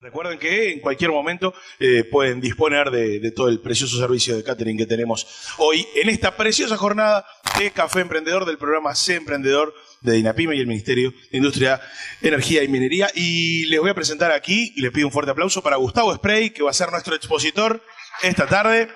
Recuerden que en cualquier momento pueden disponer de todo el precioso servicio de catering que tenemos hoy en esta preciosa jornada de Café Emprendedor del programa C Emprendedor de Dinapyme y el Ministerio de Industria, Energía y Minería. Y les voy a presentar aquí, y les pido un fuerte aplauso para Gustavo Spray, que va a ser nuestro expositor esta tarde.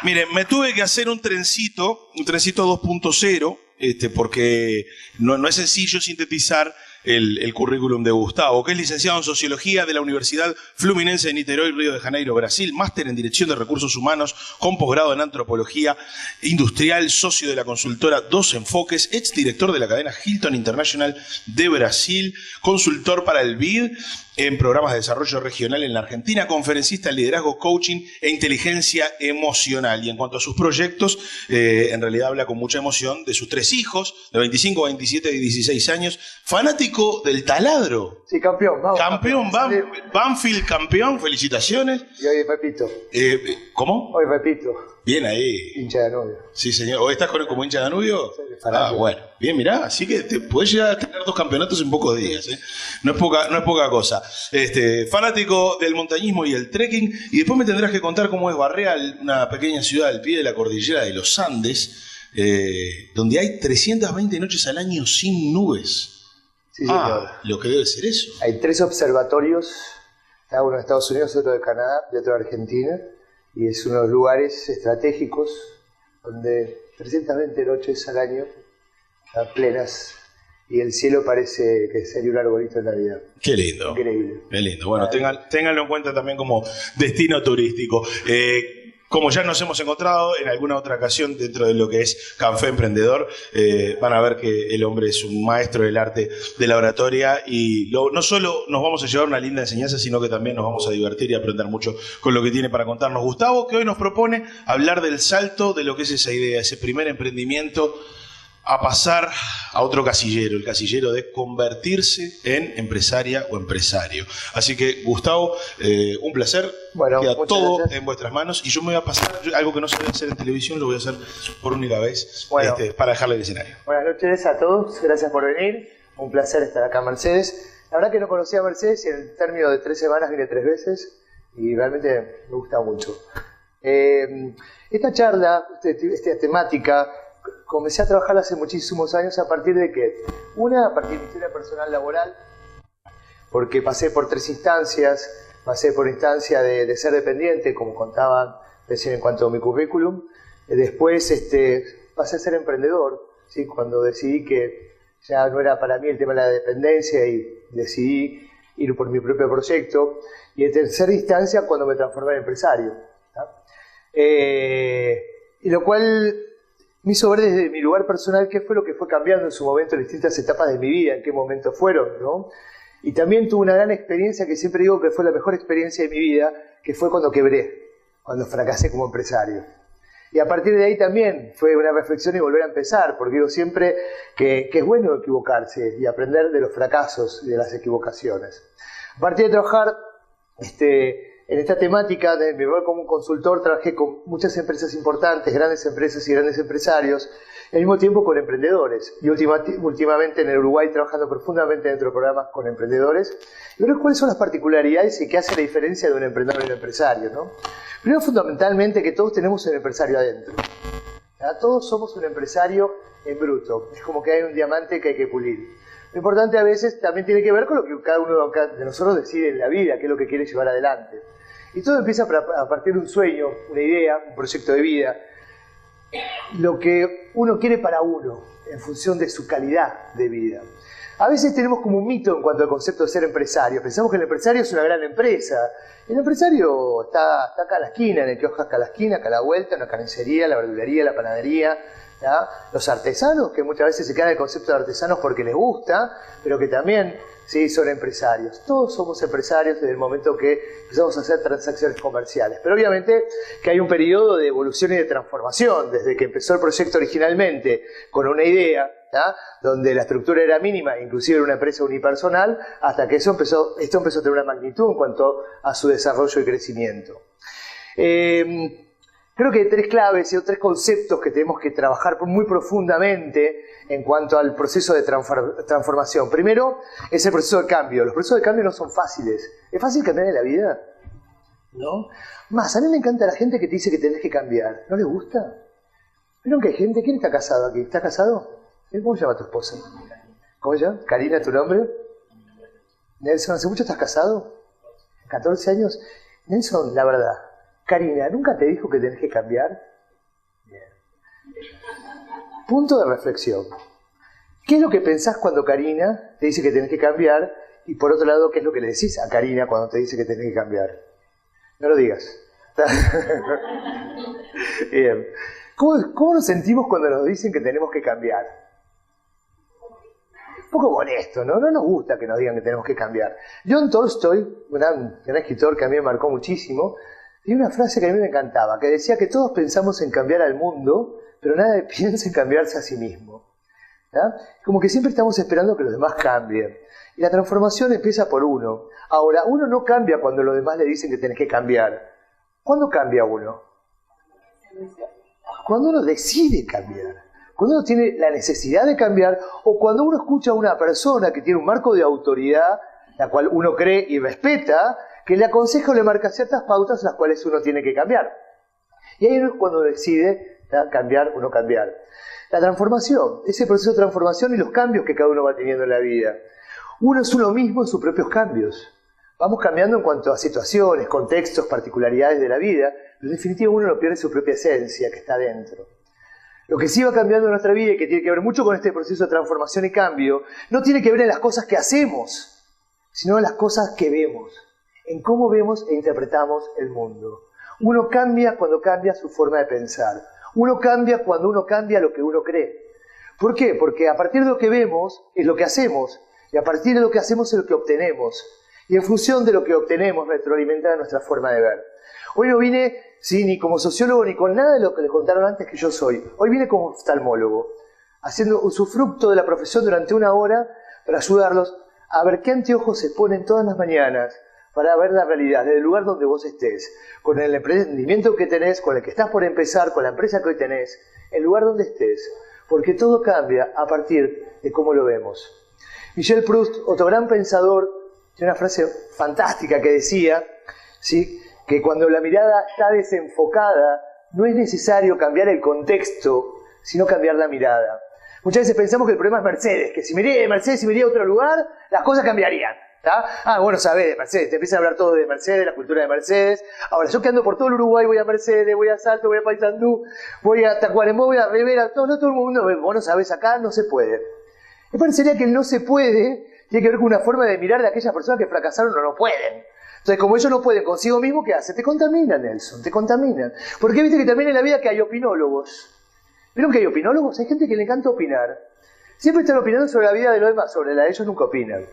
Miren, me tuve que hacer un trencito 2.0, porque no es sencillo sintetizar el currículum de Gustavo, que es licenciado en Sociología de la Universidad Fluminense de Niterói, Río de Janeiro, Brasil, máster en Dirección de Recursos Humanos, con posgrado en Antropología Industrial, socio de la consultora Dos Enfoques, exdirector de la cadena Hilton International de Brasil, consultor para el BID en programas de desarrollo regional en la Argentina, conferencista en liderazgo, coaching e inteligencia emocional. Y en cuanto a sus proyectos, en realidad habla con mucha emoción de sus 3 hijos, de 25, 27 y 16 años, fanático del taladro. Sí, campeón, vamos. Campeón, Banfield campeón, felicitaciones. Y hoy repito. ¿Cómo? Hoy repito. Bien ahí. Hincha de Danubio. Sí, señor. ¿O estás como hincha de Danubio? Sí, bueno. Bien, mirá. Así que te podés llegar a tener 2 campeonatos en pocos días. No es poca cosa. Fanático del montañismo y el trekking. Y después me tendrás que contar cómo es Barreal, una pequeña ciudad al pie de la cordillera de los Andes, donde hay 320 noches al año sin nubes. Sí, señor. Lo que debe ser eso. Hay 3 observatorios, uno de Estados Unidos, otro de Canadá y otro de Argentina. Y es uno de los lugares estratégicos donde 320 noches al año están plenas y el cielo parece que sería un arbolito de Navidad. Qué lindo. Increíble. Qué lindo. Bueno, ténganlo en cuenta también como destino turístico. Como ya nos hemos encontrado en alguna otra ocasión dentro de lo que es Café Emprendedor, van a ver que el hombre es un maestro del arte de la oratoria y no solo nos vamos a llevar una linda enseñanza, sino que también nos vamos a divertir y aprender mucho con lo que tiene para contarnos Gustavo, que hoy nos propone hablar del salto de lo que es esa idea, ese primer emprendimiento a pasar a otro casillero, el casillero de convertirse en empresaria o empresario. Así que, Gustavo, un placer. Bueno, queda todo gracias. En vuestras manos y yo me voy a pasar algo que no se debe hacer en televisión, lo voy a hacer por única vez, bueno, para dejarle el escenario. Buenas noches a todos, gracias por venir. Un placer estar acá en Mercedes. La verdad que no conocía a Mercedes y en el término de 3 semanas vine 3 veces y realmente me gusta mucho. Esta charla, esta temática, comencé a trabajar hace muchísimos años a partir de que, a partir de mi historia personal laboral, porque pasé por 3 instancias, pasé por instancia de ser dependiente, como contaban recién en cuanto a mi currículum, después pasé a ser emprendedor, ¿sí? Cuando decidí que ya no era para mí el tema de la dependencia y decidí ir por mi propio proyecto, y en tercera instancia cuando me transformé en empresario, y lo cual me hizo ver desde mi lugar personal qué fue lo que fue cambiando en su momento en distintas etapas de mi vida, en qué momentos fueron, ¿no? Y también tuve una gran experiencia que siempre digo que fue la mejor experiencia de mi vida, que fue cuando quebré, cuando fracasé como empresario. Y a partir de ahí también fue una reflexión y volver a empezar, porque digo siempre que es bueno equivocarse y aprender de los fracasos y de las equivocaciones. A partir de trabajar en esta temática, de mi rol como un consultor, trabajé con muchas empresas importantes, grandes empresas y grandes empresarios, y al mismo tiempo con emprendedores. Y últimamente en el Uruguay trabajando profundamente dentro de programas con emprendedores. Y ver cuáles son las particularidades y qué hace la diferencia de un emprendedor y un empresario, ¿no? Primero, fundamentalmente, que todos tenemos un empresario adentro. Todos somos un empresario en bruto. Es como que hay un diamante que hay que pulir. Lo importante a veces también tiene que ver con lo que cada uno de nosotros decide en la vida, qué es lo que quiere llevar adelante. Y todo empieza a partir de un sueño, una idea, un proyecto de vida. Lo que uno quiere para uno, en función de su calidad de vida. A veces tenemos como un mito en cuanto al concepto de ser empresario. Pensamos que el empresario es una gran empresa. El empresario está acá a la esquina, en el kiosco acá a la esquina, acá a la vuelta, en la carnicería, la verdulería, la panadería. ¿Ya? Los artesanos, que muchas veces se quedan en el concepto de artesanos porque les gusta, pero que también sí son empresarios. Todos somos empresarios desde el momento que empezamos a hacer transacciones comerciales. Pero obviamente que hay un periodo de evolución y de transformación, desde que empezó el proyecto originalmente con una idea, ¿ya? Donde la estructura era mínima, inclusive era una empresa unipersonal, hasta que esto empezó a tener una magnitud en cuanto a su desarrollo y crecimiento. Creo que hay tres claves y tres conceptos que tenemos que trabajar muy profundamente en cuanto al proceso de transformación. Primero es el proceso de cambio. Los procesos de cambio no son fáciles. ¿Es fácil cambiar en la vida? ¿No? Más, a mí me encanta la gente que te dice que tenés que cambiar. ¿No les gusta? ¿Vieron que hay gente? ¿Quién está casado aquí? ¿Estás casado? ¿Cómo se llama tu esposa? ¿Cómo se llama? ¿Karina es tu nombre? Nelson, ¿hace mucho estás casado? ¿14 años? Nelson, la verdad, Karina, ¿nunca te dijo que tenés que cambiar? Bien. Punto de reflexión. ¿Qué es lo que pensás cuando Karina te dice que tenés que cambiar? Y por otro lado, ¿qué es lo que le decís a Karina cuando te dice que tenés que cambiar? No lo digas. Bien. ¿Cómo nos sentimos cuando nos dicen que tenemos que cambiar? Un poco molesto, ¿no? No nos gusta que nos digan que tenemos que cambiar. John Tolstoy, un gran escritor que a mí me marcó muchísimo, tiene una frase que a mí me encantaba, que decía que todos pensamos en cambiar al mundo, pero nadie piensa en cambiarse a sí mismo. ¿Ya? Como que siempre estamos esperando que los demás cambien. Y la transformación empieza por uno. Ahora, uno no cambia cuando los demás le dicen que tenés que cambiar. ¿Cuándo cambia uno? Cuando uno decide cambiar. Cuando uno tiene la necesidad de cambiar, o cuando uno escucha a una persona que tiene un marco de autoridad, la cual uno cree y respeta, que le aconseja o le marca ciertas pautas las cuales uno tiene que cambiar. Y ahí es cuando decide cambiar o no cambiar. La transformación, ese proceso de transformación y los cambios que cada uno va teniendo en la vida. Uno es uno mismo en sus propios cambios. Vamos cambiando en cuanto a situaciones, contextos, particularidades de la vida, pero en definitiva uno no pierde su propia esencia que está dentro. Lo que sí va cambiando en nuestra vida y que tiene que ver mucho con este proceso de transformación y cambio, no tiene que ver en las cosas que hacemos, sino en las cosas que vemos, en cómo vemos e interpretamos el mundo. Uno cambia cuando cambia su forma de pensar. Uno cambia cuando uno cambia lo que uno cree. ¿Por qué? Porque a partir de lo que vemos es lo que hacemos, y a partir de lo que hacemos es lo que obtenemos. Y en función de lo que obtenemos, retroalimenta nuestra forma de ver. Hoy no vine, sí, ni como sociólogo, ni con nada de lo que les contaron antes que yo soy. Hoy vine como oftalmólogo, haciendo usufructo de la profesión durante una hora para ayudarlos a ver qué anteojos se ponen todas las mañanas para ver la realidad, desde el lugar donde vos estés, con el emprendimiento que tenés, con el que estás por empezar, con la empresa que hoy tenés, el lugar donde estés, porque todo cambia a partir de cómo lo vemos. Michel Proust, otro gran pensador, tiene una frase fantástica que decía, ¿sí?, que cuando la mirada está desenfocada, no es necesario cambiar el contexto, sino cambiar la mirada. Muchas veces pensamos que el problema es Mercedes, que si me iría de Mercedes, si me iría a otro lugar, las cosas cambiarían. ¿Tá? Bueno, sabés de Mercedes, te empiezan a hablar todo de Mercedes, la cultura de Mercedes. Ahora, yo que ando por todo el Uruguay, voy a Mercedes, voy a Salto, voy a Paysandú, voy a Tacuarembó, voy a Rivera, todo el mundo, vos no sabés acá, no se puede. Me parecería que el no se puede tiene que ver con una forma de mirar de aquellas personas que fracasaron o no pueden. Entonces, como ellos no pueden consigo mismo, ¿qué hace? Te contaminan, Nelson, te contaminan. Porque viste que también en la vida que hay opinólogos. ¿Vieron que hay opinólogos? Hay gente que le encanta opinar. Siempre están opinando sobre la vida de los demás, sobre la de ellos nunca opinan.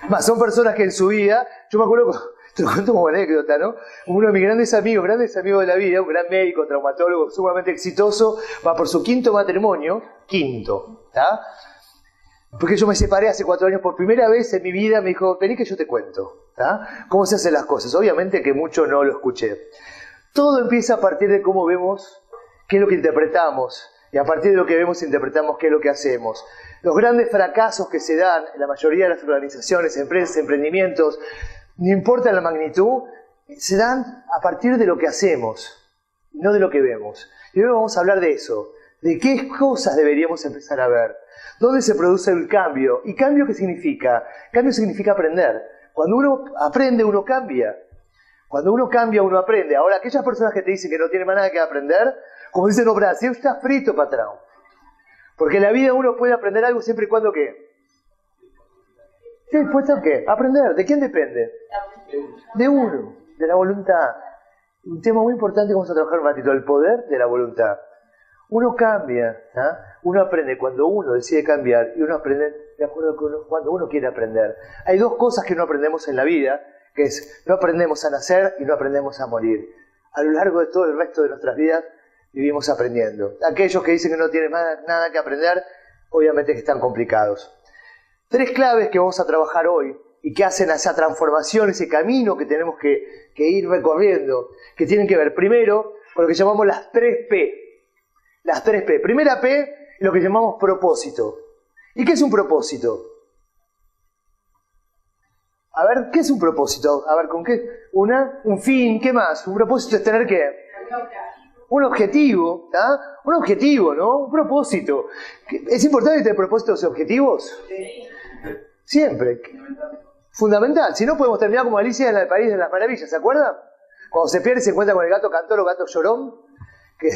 Más, son personas que en su vida, yo me acuerdo, te lo cuento como anécdota, ¿no? Uno de mis grandes amigos de la vida, un gran médico, traumatólogo, sumamente exitoso, va por su quinto matrimonio, ¿está? Porque yo me separé hace 4 años por primera vez en mi vida, me dijo, vení que yo te cuento, ¿está? ¿Cómo se hacen las cosas? Obviamente que mucho no lo escuché. Todo empieza a partir de cómo vemos, qué es lo que interpretamos, y a partir de lo que vemos interpretamos qué es lo que hacemos. Los grandes fracasos que se dan en la mayoría de las organizaciones, empresas, emprendimientos, no importa la magnitud, se dan a partir de lo que hacemos, no de lo que vemos. Y hoy vamos a hablar de eso, de qué cosas deberíamos empezar a ver, dónde se produce el cambio. ¿Y cambio qué significa? Cambio significa aprender. Cuando uno aprende, uno cambia. Cuando uno cambia, uno aprende. Ahora, aquellas personas que te dicen que no tienen más nada que aprender, como dicen los brasileños, está frito, patrón. Porque en la vida uno puede aprender algo siempre y cuando ¿qué? ¿Sí? ¿Puesto qué? Aprender. ¿De quién depende? De uno, de la voluntad. Un tema muy importante que vamos a trabajar un ratito, el poder de la voluntad. Uno cambia, uno aprende cuando uno decide cambiar y uno aprende de acuerdo con cuando uno quiere aprender. Hay 2 cosas que no aprendemos en la vida, que es no aprendemos a nacer y no aprendemos a morir. A lo largo de todo el resto de nuestras vidas vivimos aprendiendo. Aquellos que dicen que no tienen nada que aprender, obviamente que están complicados. 3 claves que vamos a trabajar hoy y que hacen esa transformación, ese camino que tenemos que ir recorriendo, que tienen que ver primero con lo que llamamos las 3P. Las 3P. Primera P, lo que llamamos propósito. ¿Y qué es un propósito? A ver, ¿qué es un propósito? A ver, ¿con qué? Un fin, ¿qué más? Un propósito es tener ¿qué? Un objetivo, ¿tá? Un objetivo, ¿no? Un propósito. ¿Es importante tener propósitos y objetivos? Sí. Siempre. Fundamental. Si no, podemos terminar como Alicia en el País de las Maravillas, ¿se acuerdan? Cuando se pierde y se encuentra con el gato cantor o gato llorón, que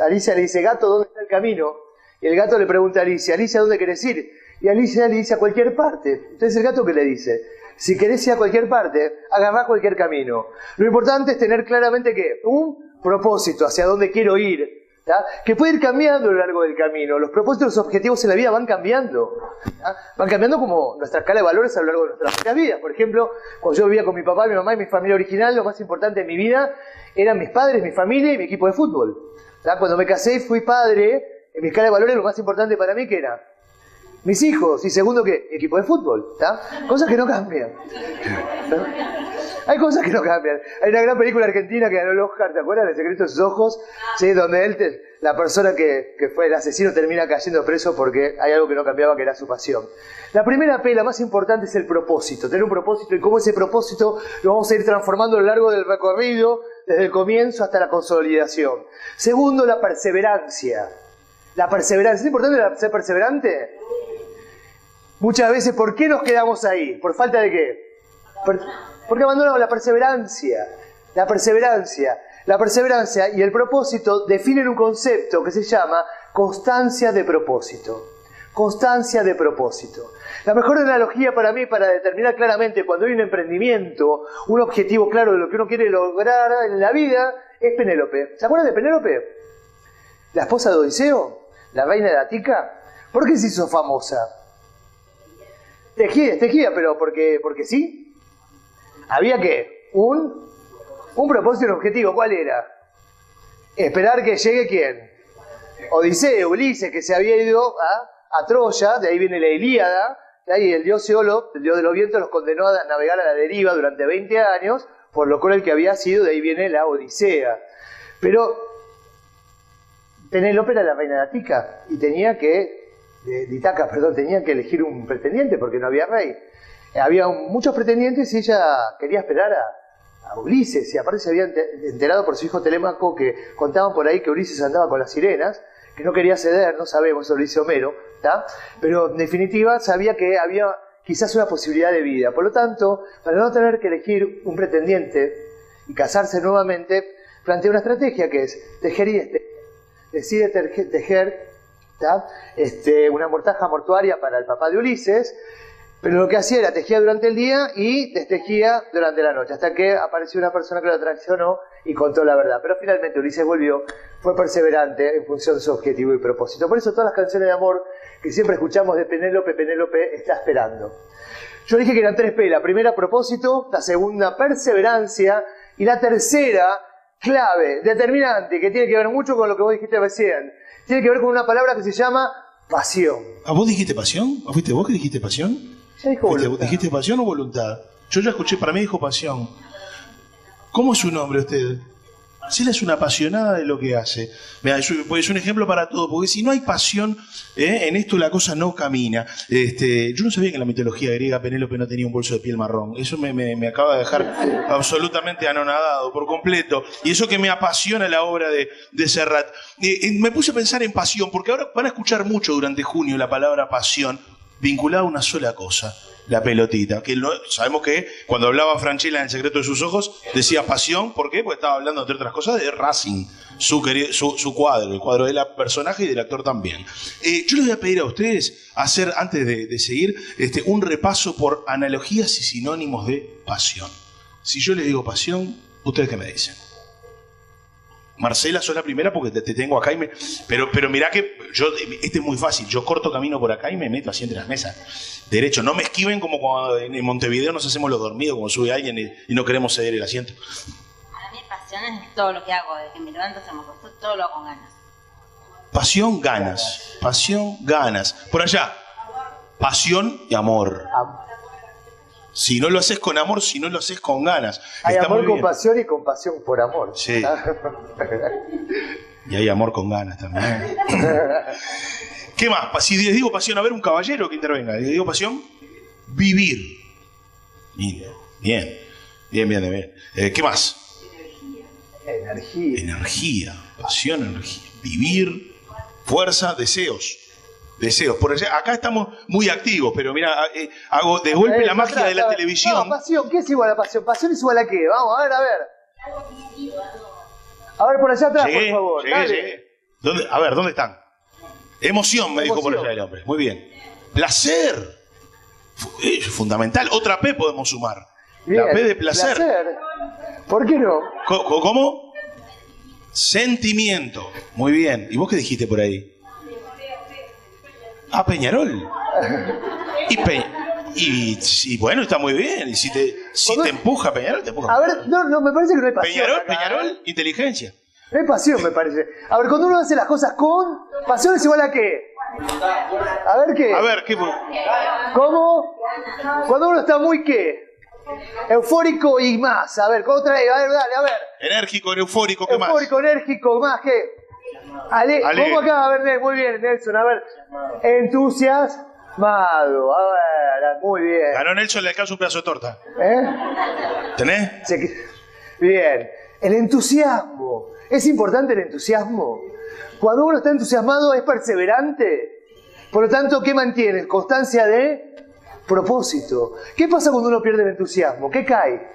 Alicia le dice, gato, ¿dónde está el camino? Y el gato le pregunta a Alicia, Alicia, ¿dónde querés ir? Y Alicia le dice, a cualquier parte. Entonces el gato, ¿qué le dice? Si querés ir a cualquier parte, agarrá cualquier camino. Lo importante es tener claramente ¿qué? Un propósito, hacia dónde quiero ir, ¿tá? Que puede ir cambiando a lo largo del camino. Los propósitos y los objetivos en la vida van cambiando, ¿tá? Van cambiando como nuestra escala de valores a lo largo de nuestras propias vidas. Por ejemplo, cuando yo vivía con mi papá, mi mamá y mi familia original, lo más importante en mi vida eran mis padres, mi familia y mi equipo de fútbol, ¿tá? Cuando me casé y fui padre, en mi escala de valores lo más importante para mí, ¿qué era? Mis hijos. Y segundo, ¿qué? Equipo de fútbol, ¿tá? Cosas que no cambian, ¿tá? Hay cosas que no cambian. Hay una gran película argentina que ganó el Oscar, ¿te acuerdas? El secreto de sus ojos, ¿sí? Donde la persona que fue el asesino termina cayendo preso porque hay algo que no cambiaba, que era su pasión. La primera P, la más importante, es el propósito. Tener un propósito y cómo ese propósito lo vamos a ir transformando a lo largo del recorrido, desde el comienzo hasta la consolidación. Segundo, la perseverancia. La perseverancia. ¿Es importante ser perseverante? Muchas veces, ¿por qué nos quedamos ahí? ¿Por falta de qué? Porque abandonamos la perseverancia. La perseverancia. La perseverancia y el propósito definen un concepto que se llama constancia de propósito. Constancia de propósito. La mejor analogía para mí, para determinar claramente cuando hay un emprendimiento, un objetivo claro de lo que uno quiere lograr en la vida, es Penélope. ¿Se acuerdan de Penélope? La esposa de Odiseo, la reina de Ática. ¿Por qué se hizo famosa? Tejía, pero porque sí. Había que un propósito y un objetivo. ¿Cuál era? Esperar que llegue ¿quién? Odiseo, Ulises, que se había ido a Troya, de ahí viene la Ilíada, y el dios Eolo, el dios de los vientos, los condenó a navegar a la deriva durante 20 años, por lo cual el que había sido, de ahí viene la Odisea. Pero Penélope era la reina de Ática y tenía que elegir un pretendiente porque no había rey. Había muchos pretendientes y ella quería esperar a Ulises, y aparte se había enterado por su hijo Telémaco que contaban por ahí que Ulises andaba con las sirenas, que no quería ceder, no sabemos, eso lo dice Homero, ¿tá? Pero en definitiva sabía que había quizás una posibilidad de vida. Por lo tanto, para no tener que elegir un pretendiente y casarse nuevamente, plantea una estrategia que es tejer y destejer. Decide tejer, ¿tá? Una mortaja mortuaria para el papá de Ulises, pero lo que hacía era tejía durante el día y destejía durante la noche, hasta que apareció una persona que lo traicionó y contó la verdad. Pero finalmente Ulises volvió, fue perseverante en función de su objetivo y propósito. Por eso todas las canciones de amor que siempre escuchamos de Penélope, Penélope está esperando. Yo dije que eran 3P, la primera propósito, la segunda perseverancia y la tercera clave, determinante, que tiene que ver mucho con lo que vos dijiste recién. Tiene que ver con una palabra que se llama pasión. ¿A vos dijiste pasión? ¿O fuiste vos que dijiste pasión? Ya dijo voluntad. ¿Dijiste pasión o voluntad? Yo ya escuché, para mí dijo pasión. ¿Cómo es su nombre usted? Si él es una apasionada de lo que hace. Mira, es un ejemplo para todo, porque si no hay pasión, en esto la cosa no camina. Yo no sabía que en la mitología griega Penélope no tenía un bolso de piel marrón. Eso me acaba de dejar absolutamente anonadado por completo. Y eso que me apasiona la obra de Serrat. Me puse a pensar en pasión, porque ahora van a escuchar mucho durante junio la palabra pasión vinculada a una sola cosa. La pelotita, que sabemos que cuando hablaba Francella en El secreto de sus ojos decía pasión, ¿por qué? Porque estaba hablando, entre otras cosas, de Racing, su cuadro, el cuadro del personaje y del actor también. Yo les voy a pedir a ustedes hacer, antes de seguir, un repaso por analogías y sinónimos de pasión. Si yo les digo pasión, ¿ustedes qué me dicen? Marcela, sos la primera porque te tengo acá pero mirá que es muy fácil, yo corto camino por acá y me meto así entre las mesas. Derecho, no me esquiven como cuando en Montevideo nos hacemos los dormidos, como sube alguien y no queremos ceder el asiento. Para mí pasión es todo lo que hago, desde que me levanto hasta me acuesto, todo lo hago con ganas. Pasión, ganas. Por allá, pasión y amor. Si no lo haces con amor, si no lo haces con ganas. Hay Está amor muy con bien. pasión y compasión por amor. Sí. Y hay amor con ganas también. ¿Qué más? Si les digo pasión, a ver un caballero que intervenga. ¿Les digo pasión? Vivir. Lindo. Bien. Bien. ¿Qué más? Energía. Energía. Pasión, energía. Vivir, fuerza, deseos. Deseos. Por allá, acá estamos muy activos, pero mira, hago de golpe la magia de la televisión. No, pasión, ¿qué es igual a pasión? ¿Pasión es igual a qué? Vamos, a ver. A ver, por allá atrás, por favor. Llegué. A ver, ¿dónde están? Emoción, me dijo por allá el hombre. Muy bien. Placer. Fundamental. Otra P podemos sumar. Bien, la P de placer. ¿Por qué no? ¿Cómo? Sentimiento. Muy bien. ¿Y vos qué dijiste por ahí? Ah, Peñarol. Y bueno, está muy bien. Y si te empuja Peñarol, te empuja. A ver, no, me parece que no hay pasión. Peñarol, inteligencia. No hay pasión, me parece. A ver, cuando uno hace las cosas con... ¿Pasión es igual a qué? A ver, ¿qué? A ver, ¿qué? ¿Cómo? Cuando uno está muy, ¿qué? Eufórico y más. A ver, otra vez, a ver, dale, a ver. Enérgico, eufórico, ¿qué más? Eufórico, enérgico, más, ¿qué? ¿Cómo acá? A ver, muy bien, Nelson, a ver. Entusiasmado, a ver, muy bien. Ganó Nelson, le alcanza un pedazo de torta. ¿Tenés? Bien. El entusiasmo. ¿Es importante el entusiasmo? Cuando uno está entusiasmado es perseverante. Por lo tanto, ¿qué mantiene? Constancia de propósito. ¿Qué pasa cuando uno pierde el entusiasmo? ¿Qué cae?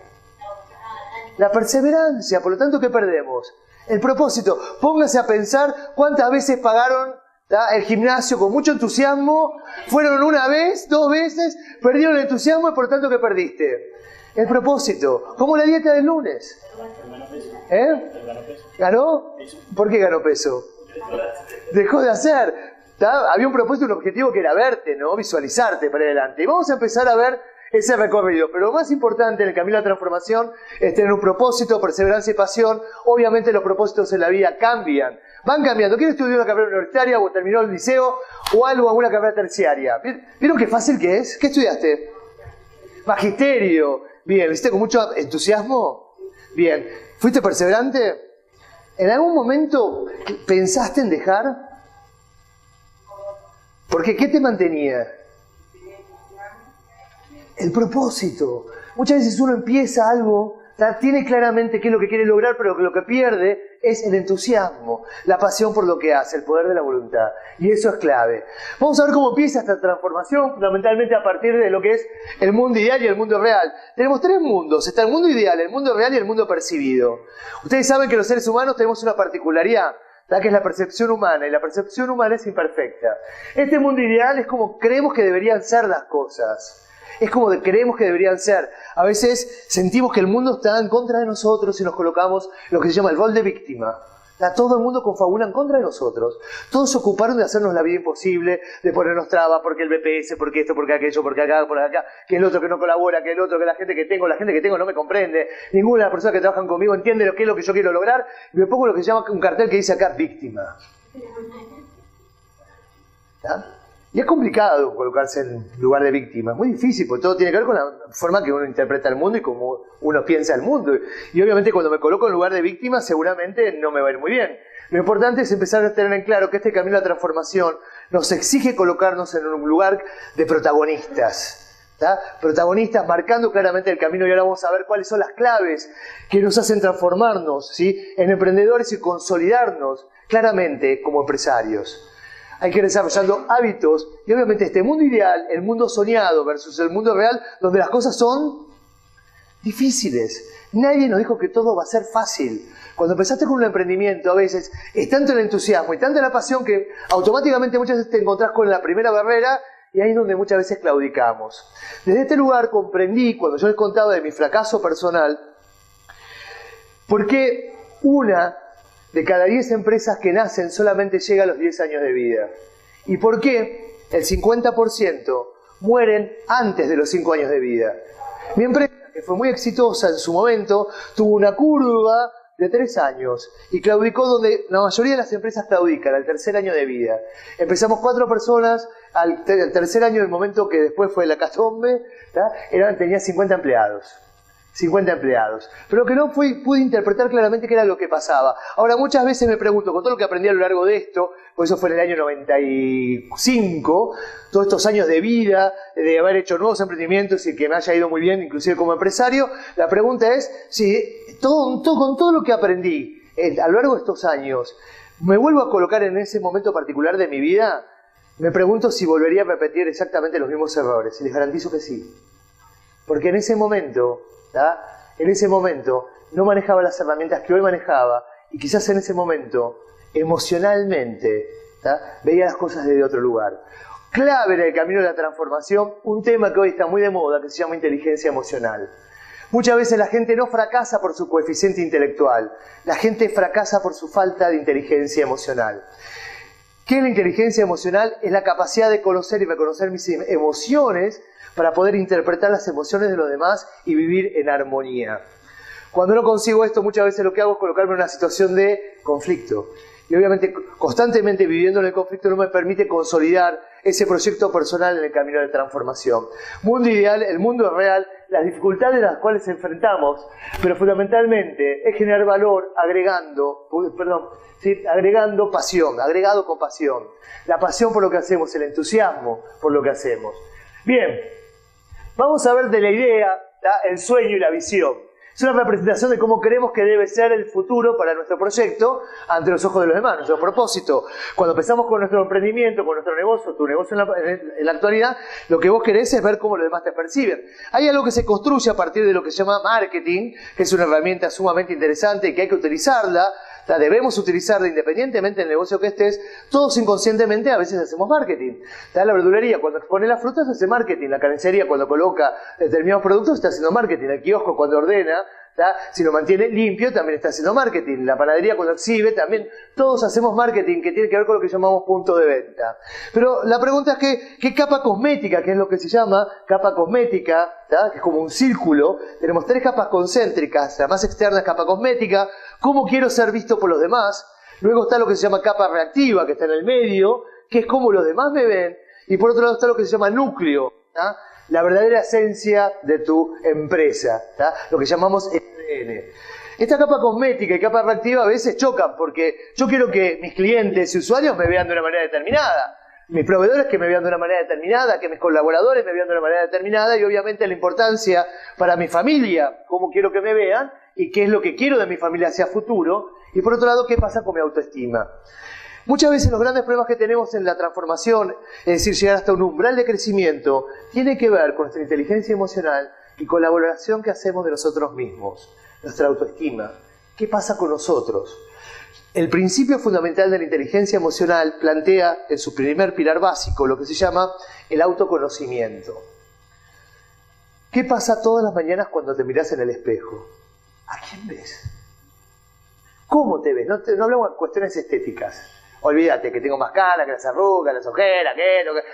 La perseverancia. Por lo tanto, ¿qué perdemos? El propósito. Póngase a pensar cuántas veces pagaron el gimnasio con mucho entusiasmo. Fueron una vez, 2 veces, perdieron el entusiasmo y por lo tanto, ¿qué perdiste? El propósito. Como la dieta del lunes. ¿Ganó? ¿Por qué ganó peso? Dejó de hacer. Había un propósito, un objetivo que era verte, ¿no? Visualizarte para adelante. Y vamos a empezar a ver ese recorrido. Pero lo más importante en el camino de la transformación es tener un propósito, perseverancia y pasión. Obviamente los propósitos en la vida cambian. Van cambiando. ¿Quién estudió una carrera universitaria o terminó el liceo o algo, alguna carrera terciaria? ¿Vieron qué fácil que es? ¿Qué estudiaste? Magisterio. Bien, ¿lo hiciste con mucho entusiasmo? Bien. ¿Fuiste perseverante? ¿En algún momento pensaste en dejar? Porque ¿qué te mantenía? El propósito. Muchas veces uno empieza algo, tiene claramente qué es lo que quiere lograr, pero lo que pierde es el entusiasmo, la pasión por lo que hace, el poder de la voluntad. Y eso es clave. Vamos a ver cómo empieza esta transformación, fundamentalmente a partir de lo que es el mundo ideal y el mundo real. Tenemos 3 mundos. Está el mundo ideal, el mundo real y el mundo percibido. Ustedes saben que los seres humanos tenemos una particularidad, que es la percepción humana, y la percepción humana es imperfecta. Este mundo ideal es como creemos que deberían ser las cosas. Es como creemos que deberían ser. A veces sentimos que el mundo está en contra de nosotros y nos colocamos en lo que se llama el rol de víctima. Todo el mundo confabula en contra de nosotros. Todos se ocuparon de hacernos la vida imposible, de ponernos trabas, porque el BPS, porque esto, porque aquello, porque acá, por acá, que el otro que no colabora, que el otro, que la gente que tengo no me comprende. Ninguna de las personas que trabajan conmigo entiende lo que es lo que yo quiero lograr. Y me pongo lo que se llama un cartel que dice acá, víctima. ¿Está? Y es complicado colocarse en lugar de víctima, es muy difícil, porque todo tiene que ver con la forma que uno interpreta el mundo y cómo uno piensa el mundo. Y obviamente cuando me coloco en lugar de víctima, seguramente no me va a ir muy bien. Lo importante es empezar a tener en claro que este camino de la transformación nos exige colocarnos en un lugar de protagonistas. ¿Tá? Protagonistas marcando claramente el camino, y ahora vamos a ver cuáles son las claves que nos hacen transformarnos, ¿sí?, en emprendedores y consolidarnos claramente como empresarios. Hay que ir desarrollando hábitos, y obviamente este mundo ideal, el mundo soñado versus el mundo real, donde las cosas son difíciles. Nadie nos dijo que todo va a ser fácil. Cuando empezaste con un emprendimiento, a veces es tanto el entusiasmo y tanta la pasión que automáticamente muchas veces te encontrás con la primera barrera, y ahí es donde muchas veces claudicamos. Desde este lugar comprendí, cuando yo les contaba de mi fracaso personal, por qué una de cada 10 empresas que nacen solamente llega a los 10 años de vida. ¿Y por qué el 50% mueren antes de los 5 años de vida? Mi empresa, que fue muy exitosa en su momento, tuvo una curva de 3 años y claudicó donde la mayoría de las empresas claudican, al tercer año de vida. Empezamos 4 personas, al tercer año del momento que después fue la catombe, tenía 50 empleados. 50 empleados. Pero que no pude interpretar claramente qué era lo que pasaba. Ahora, muchas veces me pregunto, con todo lo que aprendí a lo largo de esto, por eso fue en el año 95, todos estos años de vida, de haber hecho nuevos emprendimientos y que me haya ido muy bien, inclusive como empresario, la pregunta es, si con todo lo que aprendí a lo largo de estos años, ¿me vuelvo a colocar en ese momento particular de mi vida? Me pregunto si volvería a repetir exactamente los mismos errores. Y les garantizo que sí. Porque en ese momento no manejaba las herramientas que hoy manejaba y quizás en ese momento, emocionalmente, veía las cosas desde otro lugar. Clave en el camino de la transformación, un tema que hoy está muy de moda, que se llama inteligencia emocional. Muchas veces la gente no fracasa por su coeficiente intelectual, la gente fracasa por su falta de inteligencia emocional. ¿Qué es la inteligencia emocional? Es la capacidad de conocer y reconocer mis emociones para poder interpretar las emociones de los demás y vivir en armonía. Cuando no consigo esto, muchas veces lo que hago es colocarme en una situación de conflicto. Y obviamente, constantemente viviendo en el conflicto no me permite consolidar ese proyecto personal en el camino de transformación. Mundo ideal, el mundo real, las dificultades a las cuales enfrentamos, pero fundamentalmente es generar valor agregando pasión, agregado con pasión. La pasión por lo que hacemos, el entusiasmo por lo que hacemos. Bien, vamos a ver de la idea, el sueño y la visión. Es una representación de cómo creemos que debe ser el futuro para nuestro proyecto ante los ojos de los demás, nuestro propósito. Cuando empezamos con nuestro emprendimiento, con nuestro negocio, tu negocio en la actualidad, lo que vos querés es ver cómo los demás te perciben. Hay algo que se construye a partir de lo que se llama marketing, que es una herramienta sumamente interesante y que hay que utilizarla. Debemos utilizarla independientemente del negocio que estés. Todos inconscientemente a veces hacemos marketing. La verdulería cuando expone las frutas hace marketing. La carnicería cuando coloca determinados productos está haciendo marketing. El kiosco cuando ordena, si lo mantiene limpio también está haciendo marketing. La panadería cuando exhibe también. Todos hacemos marketing que tiene que ver con lo que llamamos punto de venta. Pero la pregunta es ¿qué capa cosmética? ¿Qué es lo que se llama capa cosmética? Que es como un círculo. Tenemos 3 capas concéntricas. La más externa es capa cosmética. ¿Cómo quiero ser visto por los demás? Luego está lo que se llama capa reactiva, que está en el medio, que es cómo los demás me ven. Y por otro lado está lo que se llama núcleo, la verdadera esencia de tu empresa, lo que llamamos ADN. Esta capa cosmética y capa reactiva a veces chocan, porque yo quiero que mis clientes y usuarios me vean de una manera determinada. Mis proveedores que me vean de una manera determinada, que mis colaboradores me vean de una manera determinada y obviamente la importancia para mi familia, cómo quiero que me vean y qué es lo que quiero de mi familia hacia futuro. Y por otro lado, ¿qué pasa con mi autoestima? Muchas veces los grandes problemas que tenemos en la transformación, es decir, llegar hasta un umbral de crecimiento, tiene que ver con nuestra inteligencia emocional y con la valoración que hacemos de nosotros mismos, nuestra autoestima. ¿Qué pasa con nosotros? El principio fundamental de la inteligencia emocional plantea en su primer pilar básico lo que se llama el autoconocimiento. ¿Qué pasa todas las mañanas cuando te mirás en el espejo? ¿A quién ves? ¿Cómo te ves? No hablamos de cuestiones estéticas. Olvídate que tengo más cara, que las arrugas, las ojeras,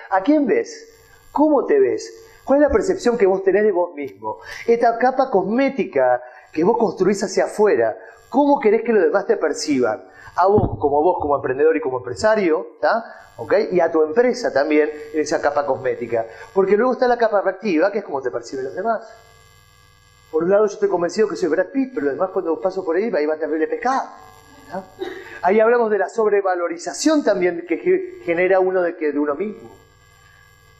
¿a quién ves? ¿Cómo te ves? ¿Cuál es la percepción que vos tenés de vos mismo? Esta capa cosmética que vos construís hacia afuera, ¿cómo querés que los demás te perciban? A vos como emprendedor y como empresario, ¿okay? Y a tu empresa también en esa capa cosmética. Porque luego está la capa reactiva, que es cómo te perciben los demás. Por un lado yo estoy convencido que soy Brad Pitt, pero además cuando paso por ahí va a terrible pescado. Ahí hablamos de la sobrevalorización también que genera uno de uno mismo.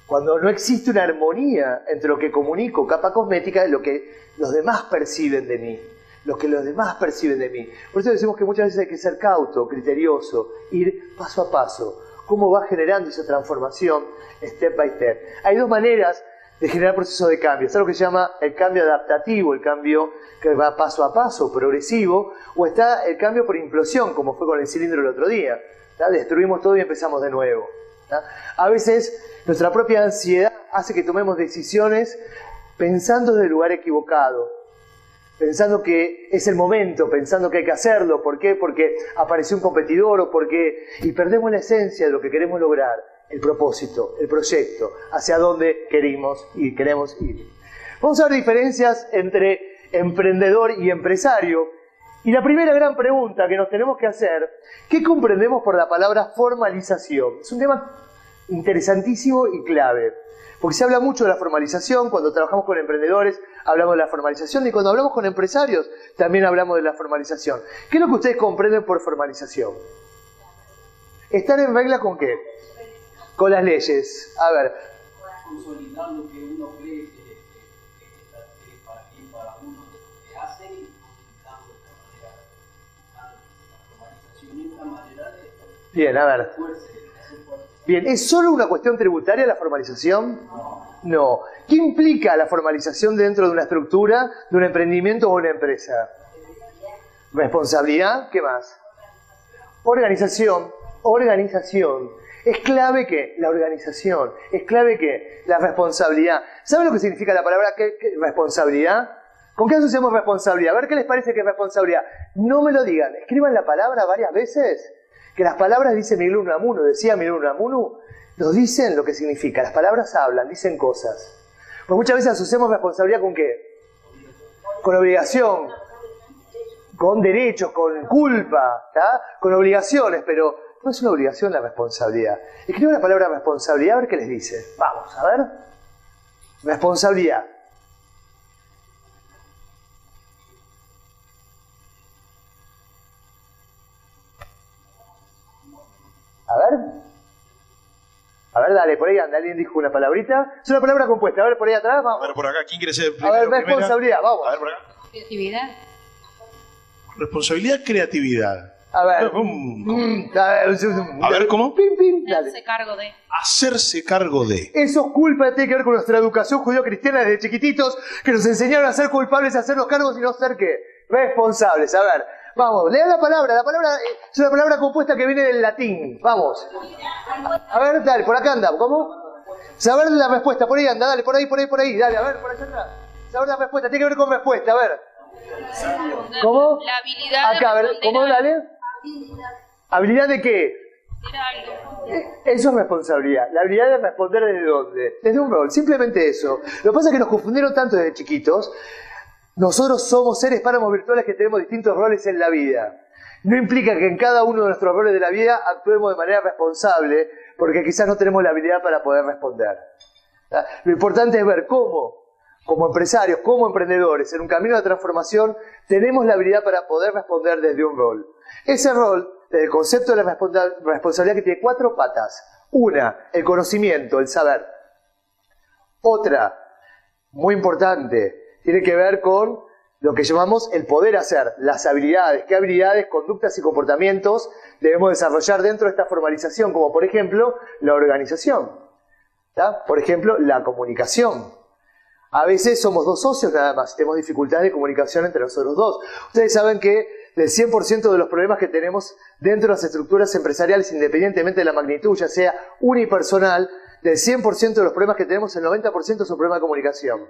Cuando no existe una armonía entre lo que comunico, capa cosmética, y lo que los demás perciben de mí. Lo que los demás perciben de mí. Por eso decimos que muchas veces hay que ser cauto, criterioso, ir paso a paso. Cómo va generando esa transformación step by step. Hay 2 maneras de generar procesos de cambio. Está lo que se llama el cambio adaptativo, el cambio que va paso a paso, progresivo, o está el cambio por implosión, como fue con el cilindro el otro día. Destruimos todo y empezamos de nuevo. A veces nuestra propia ansiedad hace que tomemos decisiones pensando desde el lugar equivocado, pensando que es el momento, pensando que hay que hacerlo. ¿Por qué? Porque apareció un competidor y perdemos la esencia de lo que queremos lograr, el propósito, el proyecto, hacia dónde queremos ir. Vamos a ver diferencias entre emprendedor y empresario Y la primera gran pregunta que nos tenemos que hacer, ¿qué comprendemos por la palabra formalización? Es un tema interesantísimo y clave, porque se habla mucho de la formalización. Cuando trabajamos con emprendedores hablamos de la formalización, y cuando hablamos con empresarios también hablamos de la formalización. ¿Qué es lo que ustedes comprenden por formalización? ¿Estar en regla con qué? Con las leyes. A ver. Consolidar lo que uno cree que es para bien para uno lo que hace, y consolidando de esta manera. La formalización es una manera de Bien, a ver. hacer fuerza. Bien, ¿es solo una cuestión tributaria la formalización? No. ¿Qué implica la formalización dentro de una estructura, de un emprendimiento o una empresa? Responsabilidad, ¿qué más? Organización. Organización. Es clave que la organización, es clave que la responsabilidad. ¿Saben lo que significa la palabra responsabilidad? ¿Con qué asociamos responsabilidad? A ver qué les parece que es responsabilidad. No me lo digan, escriban la palabra varias veces. Que las palabras, dice Miguel Unamuno, decía Miguel Unamuno, nos dicen lo que significa. Las palabras hablan, dicen cosas. Pues muchas veces asociamos responsabilidad ¿con qué? Con obligación, con derechos, con culpa, ¿tá? Con obligaciones, pero no es una obligación la responsabilidad. Escriban la palabra responsabilidad a ver qué les dice. Vamos, a ver. Responsabilidad. A ver, dale, por ahí anda, alguien dijo una palabrita. Es una palabra compuesta, a ver, por ahí atrás, vamos. A ver, por acá, ¿quién quiere ser A ver, responsabilidad, vamos. A ver, por acá. Creatividad. Responsabilidad, creatividad. A ver. A ver, ¿cómo? Pim, pim, dale. Hacerse cargo de. Hacerse cargo de. Eso es culpa, tiene que ver con nuestra educación judío-cristiana desde chiquititos, que nos enseñaron a ser culpables, a hacer los cargos y no ser, ¿qué? Responsables. A ver, vamos, lea la palabra es una palabra compuesta que viene del latín, vamos. A ver, dale, por acá anda, ¿cómo? Saber la respuesta, por ahí anda, dale, por ahí, dale, a ver, por allá atrás. Saber la respuesta, tiene que ver con respuesta, a ver. ¿Cómo? La habilidad Acá, a ver, ¿cómo, dale? ¿Habilidad de qué? Eso es responsabilidad. La habilidad de responder ¿desde dónde? Desde un rol, simplemente eso. Lo que pasa es que nos confundieron tanto desde chiquitos. Nosotros somos seres páramos virtuales que tenemos distintos roles en la vida. No implica que en cada uno de nuestros roles de la vida actuemos de manera responsable, porque quizás no tenemos la habilidad para poder responder. Lo importante es ver cómo, como empresarios, como emprendedores, en un camino de transformación, tenemos la habilidad para poder responder desde un rol. Ese rol, desde el concepto de la responsabilidad, que tiene 4 patas. Una, el conocimiento, el saber. Otra, muy importante, tiene que ver con lo que llamamos el poder hacer, las habilidades. ¿Qué habilidades, conductas y comportamientos debemos desarrollar dentro de esta formalización? Como por ejemplo, la organización. ¿Tá? Por ejemplo, la comunicación. A veces somos 2 socios nada más, tenemos dificultades de comunicación entre nosotros 2. Ustedes saben que del 100% de los problemas que tenemos dentro de las estructuras empresariales, independientemente de la magnitud, ya sea unipersonal, del 100% de los problemas que tenemos, el 90% son problemas de comunicación.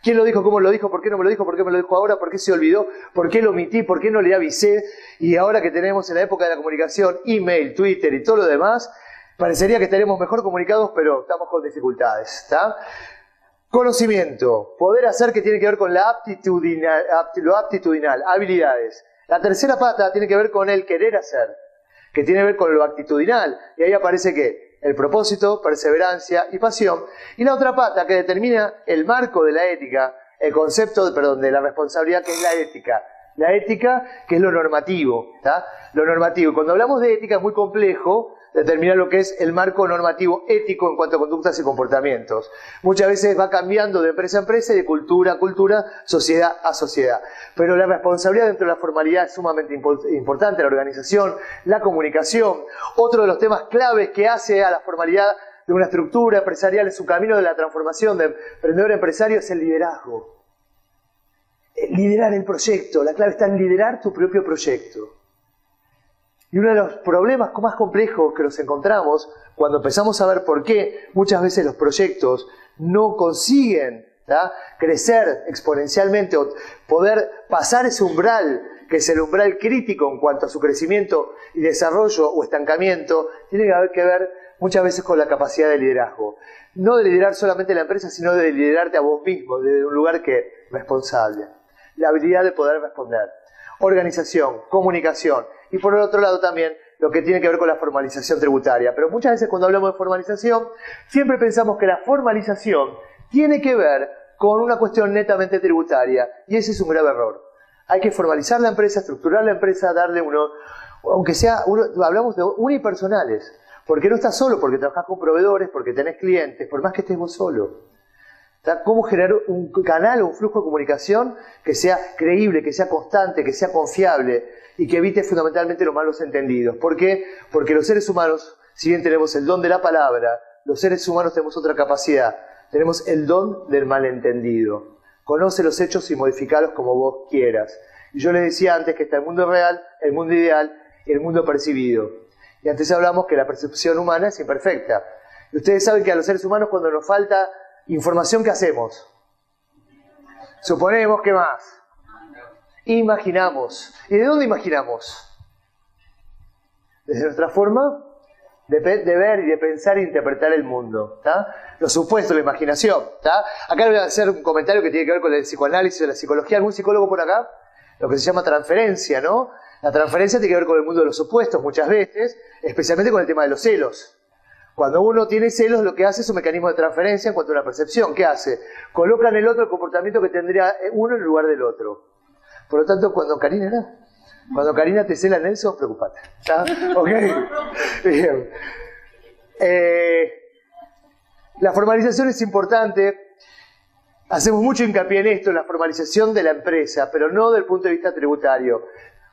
¿Quién lo dijo? ¿Cómo lo dijo? ¿Por qué no me lo dijo? ¿Por qué me lo dijo ahora? ¿Por qué se olvidó? ¿Por qué lo omití? ¿Por qué no le avisé? Y ahora que tenemos en la época de la comunicación, email, Twitter y todo lo demás, parecería que estaríamos mejor comunicados, pero estamos con dificultades. ¿Tá? Conocimiento, poder hacer, que tiene que ver con lo aptitudinal, habilidades. La tercera pata tiene que ver con el querer hacer, que tiene que ver con lo actitudinal. Y ahí aparece ¿qué? El propósito, perseverancia y pasión. Y la otra pata que determina el marco de la ética, el concepto, de la responsabilidad, que es la ética. La ética, que es lo normativo. ¿Tá? Lo normativo. Cuando hablamos de ética es muy complejo determinar lo que es el marco normativo ético en cuanto a conductas y comportamientos. Muchas veces va cambiando de empresa a empresa y de cultura a cultura, sociedad a sociedad. Pero la responsabilidad dentro de la formalidad es sumamente importante, la organización, la comunicación. Otro de los temas claves que hace a la formalidad de una estructura empresarial en su camino de la transformación de emprendedor a empresario es el liderazgo. Liderar el proyecto, la clave está en liderar tu propio proyecto. Y uno de los problemas más complejos que nos encontramos cuando empezamos a ver por qué muchas veces los proyectos no consiguen crecer exponencialmente o poder pasar ese umbral, que es el umbral crítico en cuanto a su crecimiento y desarrollo o estancamiento, tiene que ver muchas veces con la capacidad de liderazgo. No de liderar solamente la empresa, sino de liderarte a vos mismo, desde un lugar responsable. La habilidad de poder responder. organización, comunicación. Y por el otro lado también lo que tiene que ver con la formalización tributaria. Pero muchas veces cuando hablamos de formalización, siempre pensamos que la formalización tiene que ver con una cuestión netamente tributaria. Y ese es un grave error. Hay que formalizar la empresa, estructurar la empresa, darle uno, aunque sea, hablamos de unipersonales. Porque no estás solo, porque trabajas con proveedores, porque tenés clientes, por más que estés vos solo. ¿Cómo generar un canal o un flujo de comunicación que sea creíble, que sea constante, que sea confiable y que evite fundamentalmente los malos entendidos? ¿Por qué? Porque los seres humanos, si bien tenemos el don de la palabra, los seres humanos tenemos otra capacidad. Tenemos el don del malentendido. Conoce los hechos y modificalos como vos quieras. Y yo les decía antes que está el mundo real, el mundo ideal y el mundo percibido. Y antes hablamos que la percepción humana es imperfecta. Y ustedes saben que a los seres humanos cuando nos falta información, ¿qué hacemos? Suponemos, ¿qué más? Imaginamos. ¿Y de dónde imaginamos? Desde nuestra forma de ver y de pensar e interpretar el mundo. ¿Tá? Los supuestos, la imaginación. ¿Tá? Acá voy a hacer un comentario que tiene que ver con el psicoanálisis o la psicología. ¿Algún psicólogo por acá? Lo que se llama transferencia, ¿no? La transferencia tiene que ver con el mundo de los supuestos muchas veces, especialmente con el tema de los celos. Cuando uno tiene celos, lo que hace es un mecanismo de transferencia en cuanto a la percepción. ¿Qué hace? Coloca en el otro el comportamiento que tendría uno en lugar del otro. Por lo tanto, cuando Karina te cela, Nelson, preocupate. ¿Está? ¿Ok? Bien. La formalización es importante. Hacemos mucho hincapié en esto, en la formalización de la empresa, pero no desde el punto de vista tributario.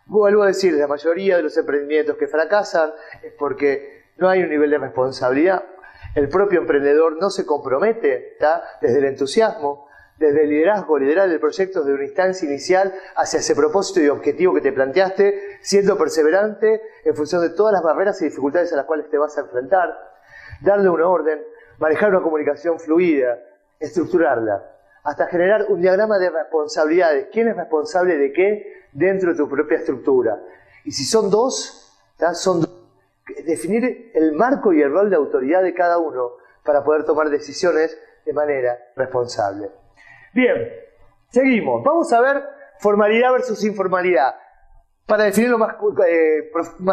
Vuelvo a decir, la mayoría de los emprendimientos que fracasan es porque no hay un nivel de responsabilidad. El propio emprendedor no se compromete, ¿está? Desde el entusiasmo, desde el liderazgo, liderar el proyecto desde una instancia inicial hacia ese propósito y objetivo que te planteaste, siendo perseverante en función de todas las barreras y dificultades a las cuales te vas a enfrentar, darle una orden, manejar una comunicación fluida, estructurarla, hasta generar un diagrama de responsabilidades. ¿Quién es responsable de qué dentro de tu propia estructura? Y si son dos, ¿tá? Son dos. Definir el marco y el rol de autoridad de cada uno para poder tomar decisiones de manera responsable. Bien, seguimos. Vamos a ver formalidad versus informalidad. Para definirlo más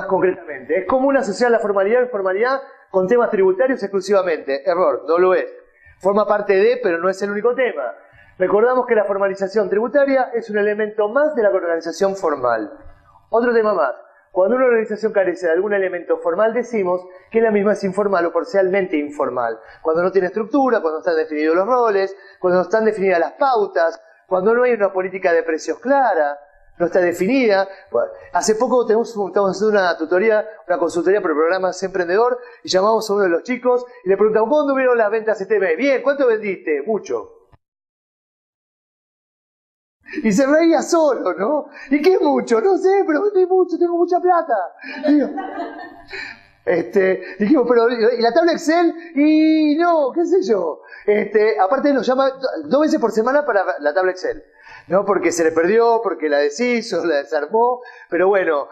concretamente. ¿Es común asociar la formalidad e informalidad con temas tributarios exclusivamente? Error, no lo es. Forma parte de, pero no es el único tema. Recordamos que la formalización tributaria es un elemento más de la organización formal. Otro tema más. Cuando una organización carece de algún elemento formal, decimos que la misma es informal o parcialmente informal. Cuando no tiene estructura, cuando no están definidos los roles, cuando no están definidas las pautas, cuando no hay una política de precios clara, no está definida. Bueno, hace poco estamos haciendo una tutoría, una consultoría por el programa Sé Emprendedor, y llamamos a uno de los chicos y le preguntamos, ¿cuándo vieron las ventas este mes? Bien, ¿cuánto vendiste? Mucho. Y se reía solo, ¿no? ¿Y qué mucho? No sé, pero vendí mucho, tengo mucha plata. Digo, dijimos, pero ¿y la tabla Excel? Y no, qué sé yo. Aparte nos llama 2 veces por semana para la tabla Excel. ¿No? Porque se le perdió, porque la deshizo, la desarmó. Pero bueno,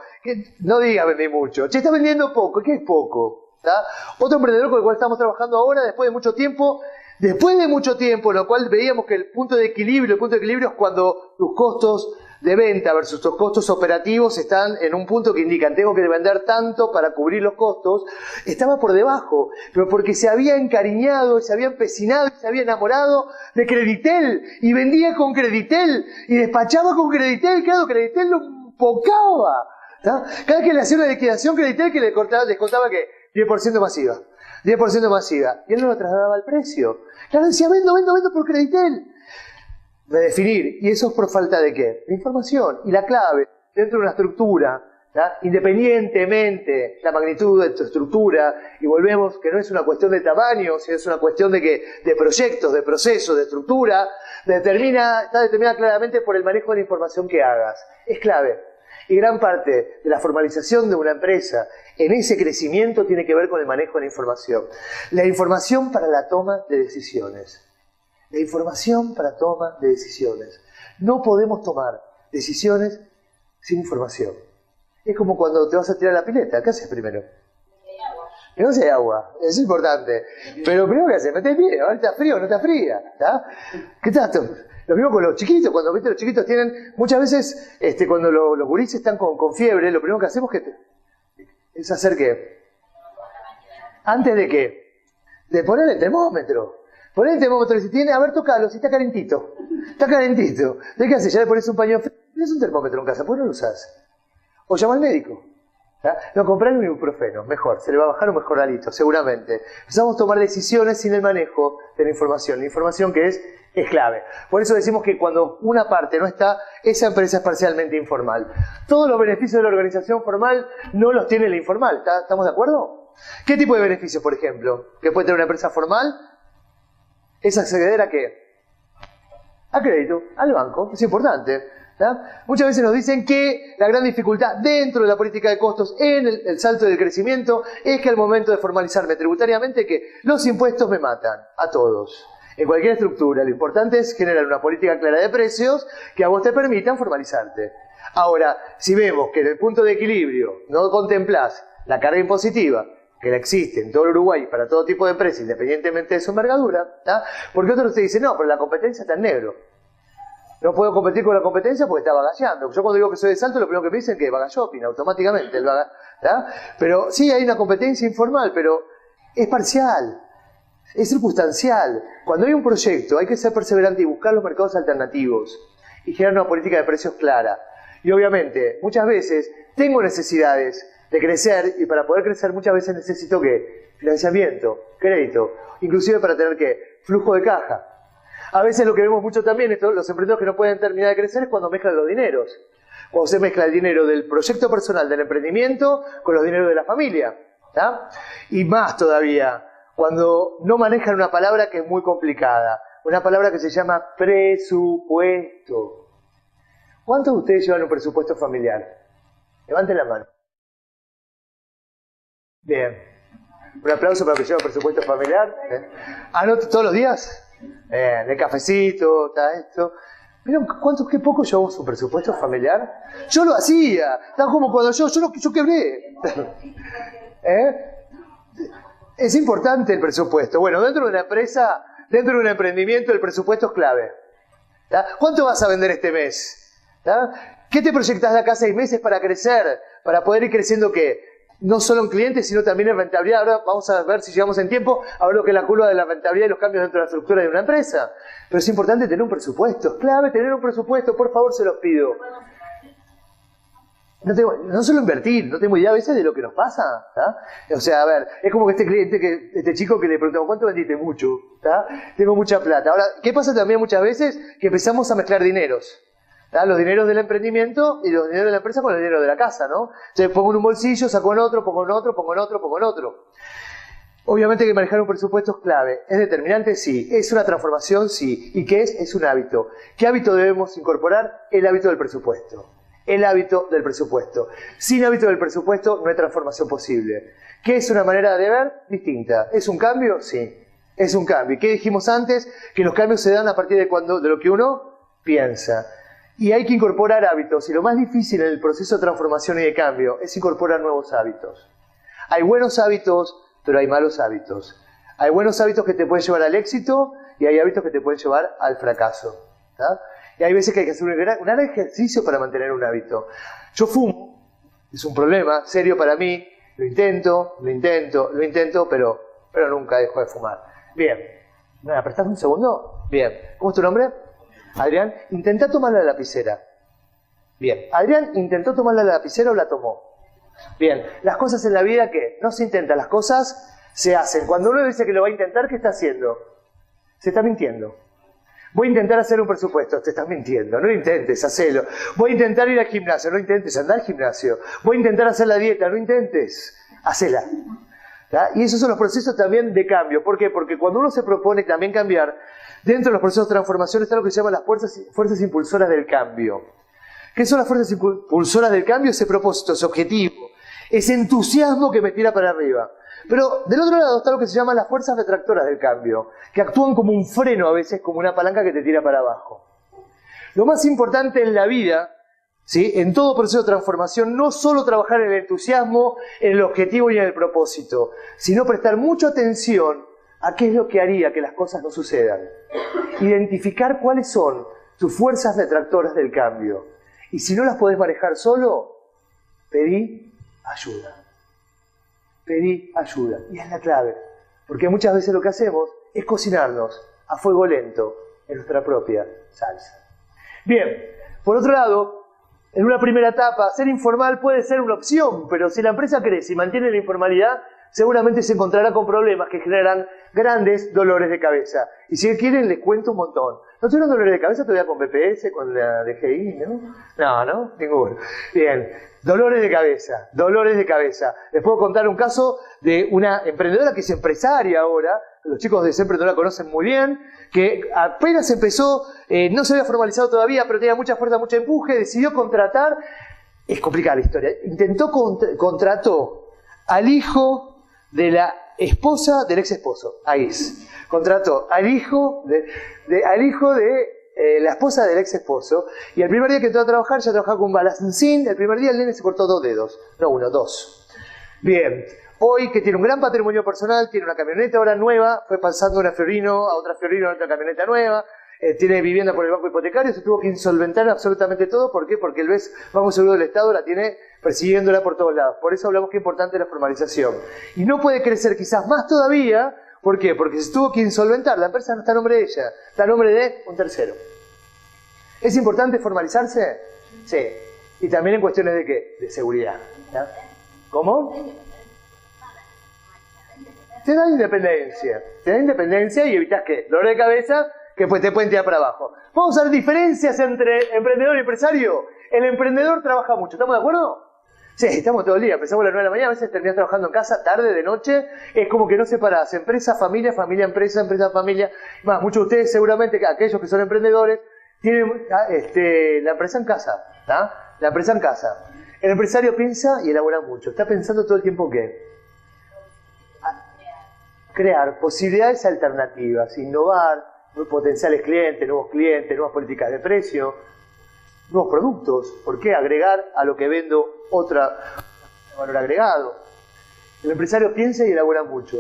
no diga vendí mucho. Che, está vendiendo poco. ¿Qué es poco? ¿Tá? Otro emprendedor con el cual estamos trabajando ahora, después de mucho tiempo, en lo cual veíamos que el punto de equilibrio es cuando tus costos de venta versus tus costos operativos están en un punto que indican, tengo que vender tanto para cubrir los costos, estaba por debajo, pero porque se había encariñado, se había empecinado, se había enamorado de Creditel, y vendía con Creditel, y despachaba con Creditel, claro, Creditel lo empocaba, ¿tá? Cada vez que le hacía una liquidación Creditel, que les contaba que 10% masiva, 10% masiva, y él no lo trasladaba al precio. Claro, decía, vendo por Creditel. De definir, y eso es por falta de ¿qué? De información. Y la clave, dentro de una estructura, ¿tá? Independientemente la magnitud de tu estructura, y volvemos que no es una cuestión de tamaño, sino es una cuestión de proyectos, de procesos, de estructura, está determinada claramente por el manejo de la información que hagas. Es clave. Y gran parte de la formalización de una empresa en ese crecimiento tiene que ver con el manejo de la información. La información para la toma de decisiones. La información para toma de decisiones. No podemos tomar decisiones sin información. Es como cuando te vas a tirar a la pileta. ¿Qué haces primero? Que no sea agua, es importante. Pero primero, ¿qué haces? Metés pie, a ver, ¿está frío o no está fría? ¿Tá? ¿Qué tal? Lo mismo con los chiquitos, cuando ¿viste? Los chiquitos tienen, muchas veces, cuando los gurises están con fiebre, lo primero que hacemos es hacer ¿qué? Antes de qué? De poner el termómetro. Poner el termómetro y si tiene, a ver, tocalo, si está calentito. Está calentito. ¿De qué haces? Ya le pones un paño frío. Tienes un termómetro en casa, ¿por qué no lo usás? O llama al médico. No, comprar un ibuprofeno, mejor, se le va a bajar un mejoralito, seguramente. Empezamos a tomar decisiones sin el manejo de la información que es clave. Por eso decimos que cuando una parte no está, esa empresa es parcialmente informal. Todos los beneficios de la organización formal no los tiene la informal, ¿estamos de acuerdo? ¿Qué tipo de beneficios, por ejemplo, que puede tener una empresa formal? Es acceder a ¿qué? A crédito, al banco, es importante. Muchas veces nos dicen que la gran dificultad dentro de la política de costos en el salto del crecimiento es que al momento de formalizarme tributariamente que los impuestos me matan a todos. En cualquier estructura, lo importante es generar una política clara de precios que a vos te permitan formalizarte. Ahora, si vemos que en el punto de equilibrio no contemplás la carga impositiva, que la existe en todo el Uruguay para todo tipo de empresas, independientemente de su envergadura, porque otros te dicen, no, pero la competencia está en negro. No puedo competir con la competencia porque está bagalleando. Yo cuando digo que soy de Salto, lo primero que me dicen es que vaga shopping, automáticamente. Pero sí hay una competencia informal, pero es parcial, es circunstancial. Cuando hay un proyecto hay que ser perseverante y buscar los mercados alternativos y generar una política de precios clara. Y obviamente, muchas veces tengo necesidades de crecer y para poder crecer muchas veces necesito ¿qué? Financiamiento, crédito, inclusive para tener ¿qué? Flujo de caja. A veces lo que vemos mucho también, los emprendedores que no pueden terminar de crecer es cuando mezclan los dineros. Cuando se mezcla el dinero del proyecto personal, del emprendimiento, con los dineros de la familia. Y más todavía, cuando no manejan una palabra que es muy complicada. Una palabra que se llama presupuesto. ¿Cuántos de ustedes llevan un presupuesto familiar? Levanten la mano. Bien. Un aplauso para los que llevan presupuesto familiar. ¿Anoto todos los días? El cafecito, está esto. ¿Vieron qué poco llevamos un presupuesto familiar? Yo lo hacía, tan como cuando yo quebré. Es importante el presupuesto. Bueno, dentro de una empresa, dentro de un emprendimiento, el presupuesto es clave. ¿Cuánto vas a vender este mes? ¿Qué te proyectas de acá a 6 meses para crecer? Para poder ir creciendo ¿qué? No solo en clientes, sino también en rentabilidad. Ahora vamos a ver si llegamos en tiempo a ver lo que es la curva de la rentabilidad y los cambios dentro de la estructura de una empresa. Pero es importante tener un presupuesto. Es clave tener un presupuesto, por favor, se los pido. No solo invertir, no tengo idea a veces de lo que nos pasa. O sea, a ver, es como que este chico que le preguntamos, ¿cuánto vendiste? Mucho. Tengo mucha plata. Ahora, ¿qué pasa también muchas veces? Que empezamos a mezclar dineros. Los dineros del emprendimiento y los dineros de la empresa con el dinero de la casa, ¿no? Entonces pongo en un bolsillo, saco en otro, pongo en otro, pongo en otro, pongo en otro. Obviamente que manejar un presupuesto es clave. ¿Es determinante? Sí. ¿Es una transformación? Sí. ¿Y qué es? Es un hábito. ¿Qué hábito debemos incorporar? El hábito del presupuesto. El hábito del presupuesto. Sin hábito del presupuesto no hay transformación posible. ¿Qué es una manera de ver? Distinta. ¿Es un cambio? Sí. Es un cambio. ¿Y qué dijimos antes? Que los cambios se dan a partir de lo que uno piensa. Y hay que incorporar hábitos. Y lo más difícil en el proceso de transformación y de cambio es incorporar nuevos hábitos. Hay buenos hábitos, pero hay malos hábitos. Hay buenos hábitos que te pueden llevar al éxito y hay hábitos que te pueden llevar al fracaso. Y hay veces que hay que hacer un gran ejercicio para mantener un hábito. Yo fumo, es un problema serio para mí. Lo intento, pero nunca dejo de fumar. Bien. ¿Me prestás un segundo? Bien. ¿Cómo es tu nombre? Adrián, intenta tomar la lapicera. Bien, Adrián intentó tomar la lapicera o la tomó. Bien, las cosas en la vida, ¿qué? No se intentan, las cosas se hacen. Cuando uno dice que lo va a intentar, ¿qué está haciendo? Se está mintiendo. Voy a intentar hacer un presupuesto, te estás mintiendo, no intentes, hacelo. Voy a intentar ir al gimnasio, no intentes, anda al gimnasio. Voy a intentar hacer la dieta, no intentes, hacela. Y esos son los procesos también de cambio. ¿Por qué? Porque cuando uno se propone también cambiar, dentro de los procesos de transformación está lo que se llama las fuerzas impulsoras del cambio. ¿Qué son las fuerzas impulsoras del cambio? Ese propósito, ese objetivo, ese entusiasmo que me tira para arriba. Pero del otro lado está lo que se llama las fuerzas detractoras del cambio, que actúan como un freno a veces, como una palanca que te tira para abajo. Lo más importante en la vida, ¿sí? En todo proceso de transformación, no solo trabajar en el entusiasmo, en el objetivo y en el propósito, sino prestar mucha atención a qué es lo que haría que las cosas no sucedan. Identificar cuáles son tus fuerzas detractoras del cambio. Y si no las podés manejar solo, pedí ayuda. Pedí ayuda. Y es la clave. Porque muchas veces lo que hacemos es cocinarnos a fuego lento en nuestra propia salsa. Bien, por otro lado, en una primera etapa, ser informal puede ser una opción, pero si la empresa crece y mantiene la informalidad, seguramente se encontrará con problemas que generan grandes dolores de cabeza. Y si quieren, les cuento un montón. ¿No tuvieron dolores de cabeza todavía con BPS, con la DGI, no? No, ninguno. Bien, dolores de cabeza, dolores de cabeza. Les puedo contar un caso de una emprendedora que es empresaria ahora, los chicos de Sempre no la conocen muy bien, que apenas empezó, no se había formalizado todavía, pero tenía mucha fuerza, mucho empuje, decidió contratar, es complicada la historia, contrató al hijo de la esposa del ex esposo, ahí es. Contrató al hijo de la esposa del ex esposo, y el primer día que entró a trabajar, ya trabajaba con balancín, el primer día el nene se cortó 2 dedos, no 1, 2. Bien, hoy que tiene un gran patrimonio personal, tiene una camioneta ahora nueva, fue pasando una Fiorino a otra Fiorino a otra camioneta nueva, tiene vivienda por el banco hipotecario, se tuvo que insolventar absolutamente todo. ¿Por qué? Porque el Banco Seguro del Estado la tiene persiguiéndola por todos lados. Por eso hablamos que es importante la formalización. Y no puede crecer quizás más todavía. ¿Por qué? Porque se tuvo que insolventar. La empresa no está a nombre de ella, está a nombre de un tercero. ¿Es importante formalizarse? Sí. Y también en cuestiones de ¿qué? De seguridad. ¿Ya? ¿Cómo? Te da independencia y evitas ¿qué? Dolor de cabeza que pues te pueden tirar para abajo. Vamos a ver diferencias entre emprendedor y empresario. El emprendedor trabaja mucho, ¿estamos de acuerdo? Sí, estamos todo el día, empezamos a las 9 de la mañana, a veces terminás trabajando en casa, tarde, de noche, es como que no separás empresa, familia, familia, empresa, empresa, familia. Más, muchos de ustedes seguramente, aquellos que son emprendedores, tienen la empresa en casa, ¿tá? La empresa en casa. El empresario piensa y elabora mucho, está pensando todo el tiempo ¿qué? Crear posibilidades alternativas, innovar, potenciales clientes, nuevas políticas de precio, nuevos productos. ¿Por qué agregar a lo que vendo otra valor agregado? El empresario piensa y elabora mucho.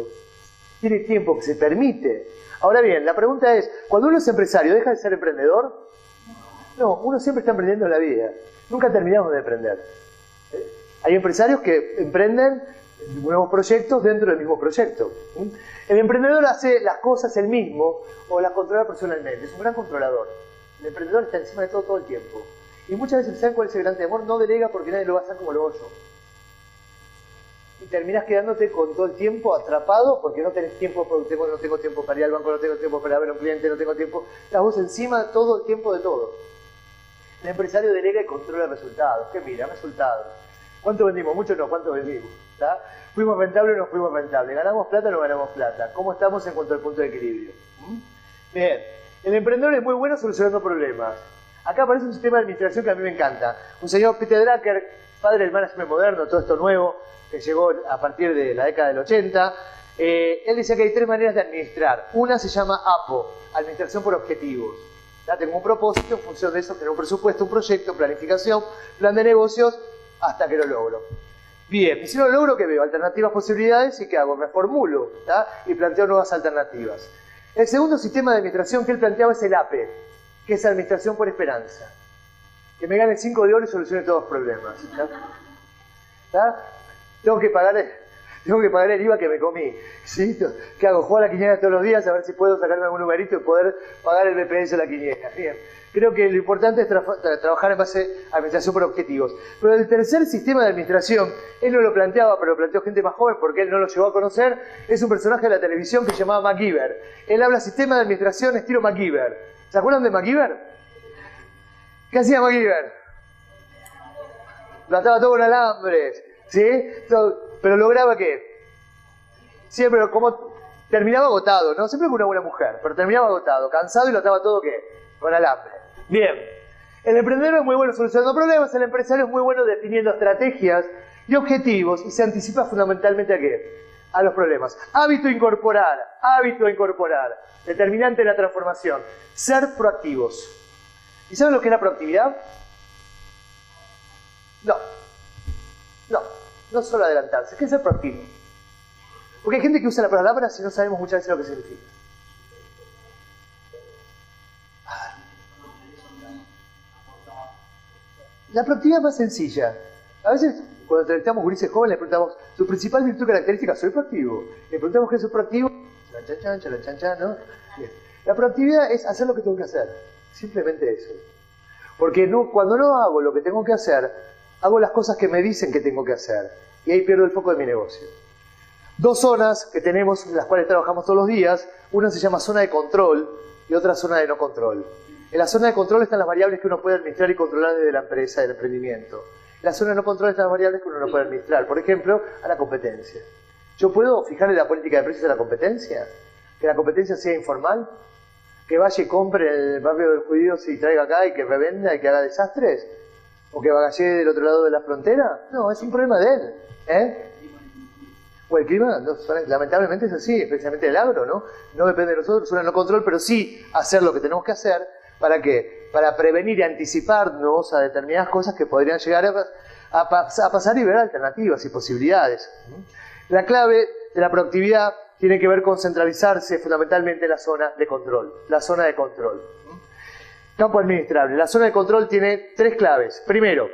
Tiene tiempo que se permite. Ahora bien, la pregunta es, ¿cuando uno es empresario, deja de ser emprendedor? No, uno siempre está emprendiendo en la vida. Nunca terminamos de emprender. Hay empresarios que emprenden nuevos proyectos dentro del mismo proyecto. El emprendedor hace las cosas él mismo o las controla personalmente. Es un gran controlador. El emprendedor está encima de todo el tiempo. Y muchas veces, ¿saben cuál es el gran temor? No delega porque nadie lo va a hacer como lo hago yo. Y terminás quedándote con todo el tiempo atrapado porque no tenés tiempo, porque no tengo tiempo para ir al banco, no tengo tiempo para ver a un cliente, no tengo tiempo. Estás vos encima todo el tiempo de todo. El empresario delega y controla resultados. ¿Qué mira? Resultados. ¿Cuánto vendimos? Mucho no, ¿cuánto vendimos? ¿Tá? ¿Fuimos rentables o no fuimos rentables? ¿Ganamos plata o no ganamos plata? ¿Cómo estamos en cuanto al punto de equilibrio? Bien, el emprendedor es muy bueno solucionando problemas. Acá aparece un sistema de administración que a mí me encanta. Un señor Peter Drucker, padre del management moderno, todo esto nuevo, que llegó a partir de la década del 80. Él decía que hay 3 maneras de administrar. Una se llama APO, administración por objetivos. Ya tengo un propósito, en función de eso tengo un presupuesto, un proyecto, planificación, plan de negocios, hasta que lo logro. Bien, y si no lo logro, ¿qué veo? Alternativas, posibilidades, ¿y qué hago? Me formulo, ¿tá? Y planteo nuevas alternativas. El segundo sistema de administración que él planteaba es el APE, que es Administración por Esperanza. Que me gane 5 de oro y solucione todos los problemas. ¿Tá? Tengo que pagar el IVA que me comí. ¿Sí? ¿Qué hago? Juego a la quiniela todos los días a ver si puedo sacarme algún numerito y poder pagar el BPS de la quiniela. Bien. Creo que lo importante es trabajar en base a administración por objetivos. Pero el tercer sistema de administración, él no lo planteaba, pero lo planteó gente más joven porque él no lo llegó a conocer, es un personaje de la televisión que se llamaba MacGyver. Él habla sistema de administración estilo MacGyver. ¿Se acuerdan de MacGyver? ¿Qué hacía MacGyver? Lo ataba todo con alambres, ¿sí? Pero lograba ¿qué? Siempre como terminaba agotado, ¿no? Siempre con una buena mujer, pero terminaba agotado, cansado y lo ataba todo ¿qué? Con alambre. Bien, el emprendedor es muy bueno solucionando problemas, el empresario es muy bueno definiendo estrategias y objetivos y se anticipa fundamentalmente ¿a qué? A los problemas. Hábito a incorporar, determinante en la transformación, ser proactivos. ¿Y saben lo que es la proactividad? No solo adelantarse, ¿qué es ser proactivo? Porque hay gente que usa la palabra si no sabemos muchas veces lo que significa. La proactividad es más sencilla. A veces, cuando entrevistamos gurises jóvenes, le preguntamos, ¿su principal virtud característica? Soy proactivo. Le preguntamos qué es proactivo. Chan, ¿no? Bien. La proactividad es hacer lo que tengo que hacer. Simplemente eso. Porque cuando no hago lo que tengo que hacer, hago las cosas que me dicen que tengo que hacer. Y ahí pierdo el foco de mi negocio. Dos zonas que tenemos, en las cuales trabajamos todos los días. Una se llama zona de control y otra zona de no control. En la zona de control están las variables que uno puede administrar y controlar desde la empresa, del emprendimiento. En la zona de no control están las variables que uno no puede administrar. Por ejemplo, a la competencia. ¿Yo puedo fijarle la política de precios a la competencia? ¿Que la competencia sea informal? ¿Que vaya y compre en el barrio de los judíos y traiga acá y que revenda y que haga desastres? ¿O que vagalle del otro lado de la frontera? No, es un problema de él. O el clima, no, lamentablemente es así, especialmente el agro, ¿no? No depende de nosotros, zona de no control, pero sí hacer lo que tenemos que hacer. ¿Para qué? Para prevenir y anticiparnos a determinadas cosas que podrían llegar a pasar y ver alternativas y posibilidades. La clave de la proactividad tiene que ver con centralizarse fundamentalmente en la zona de control. La zona de control. Campo administrable. La zona de control tiene tres claves. Primera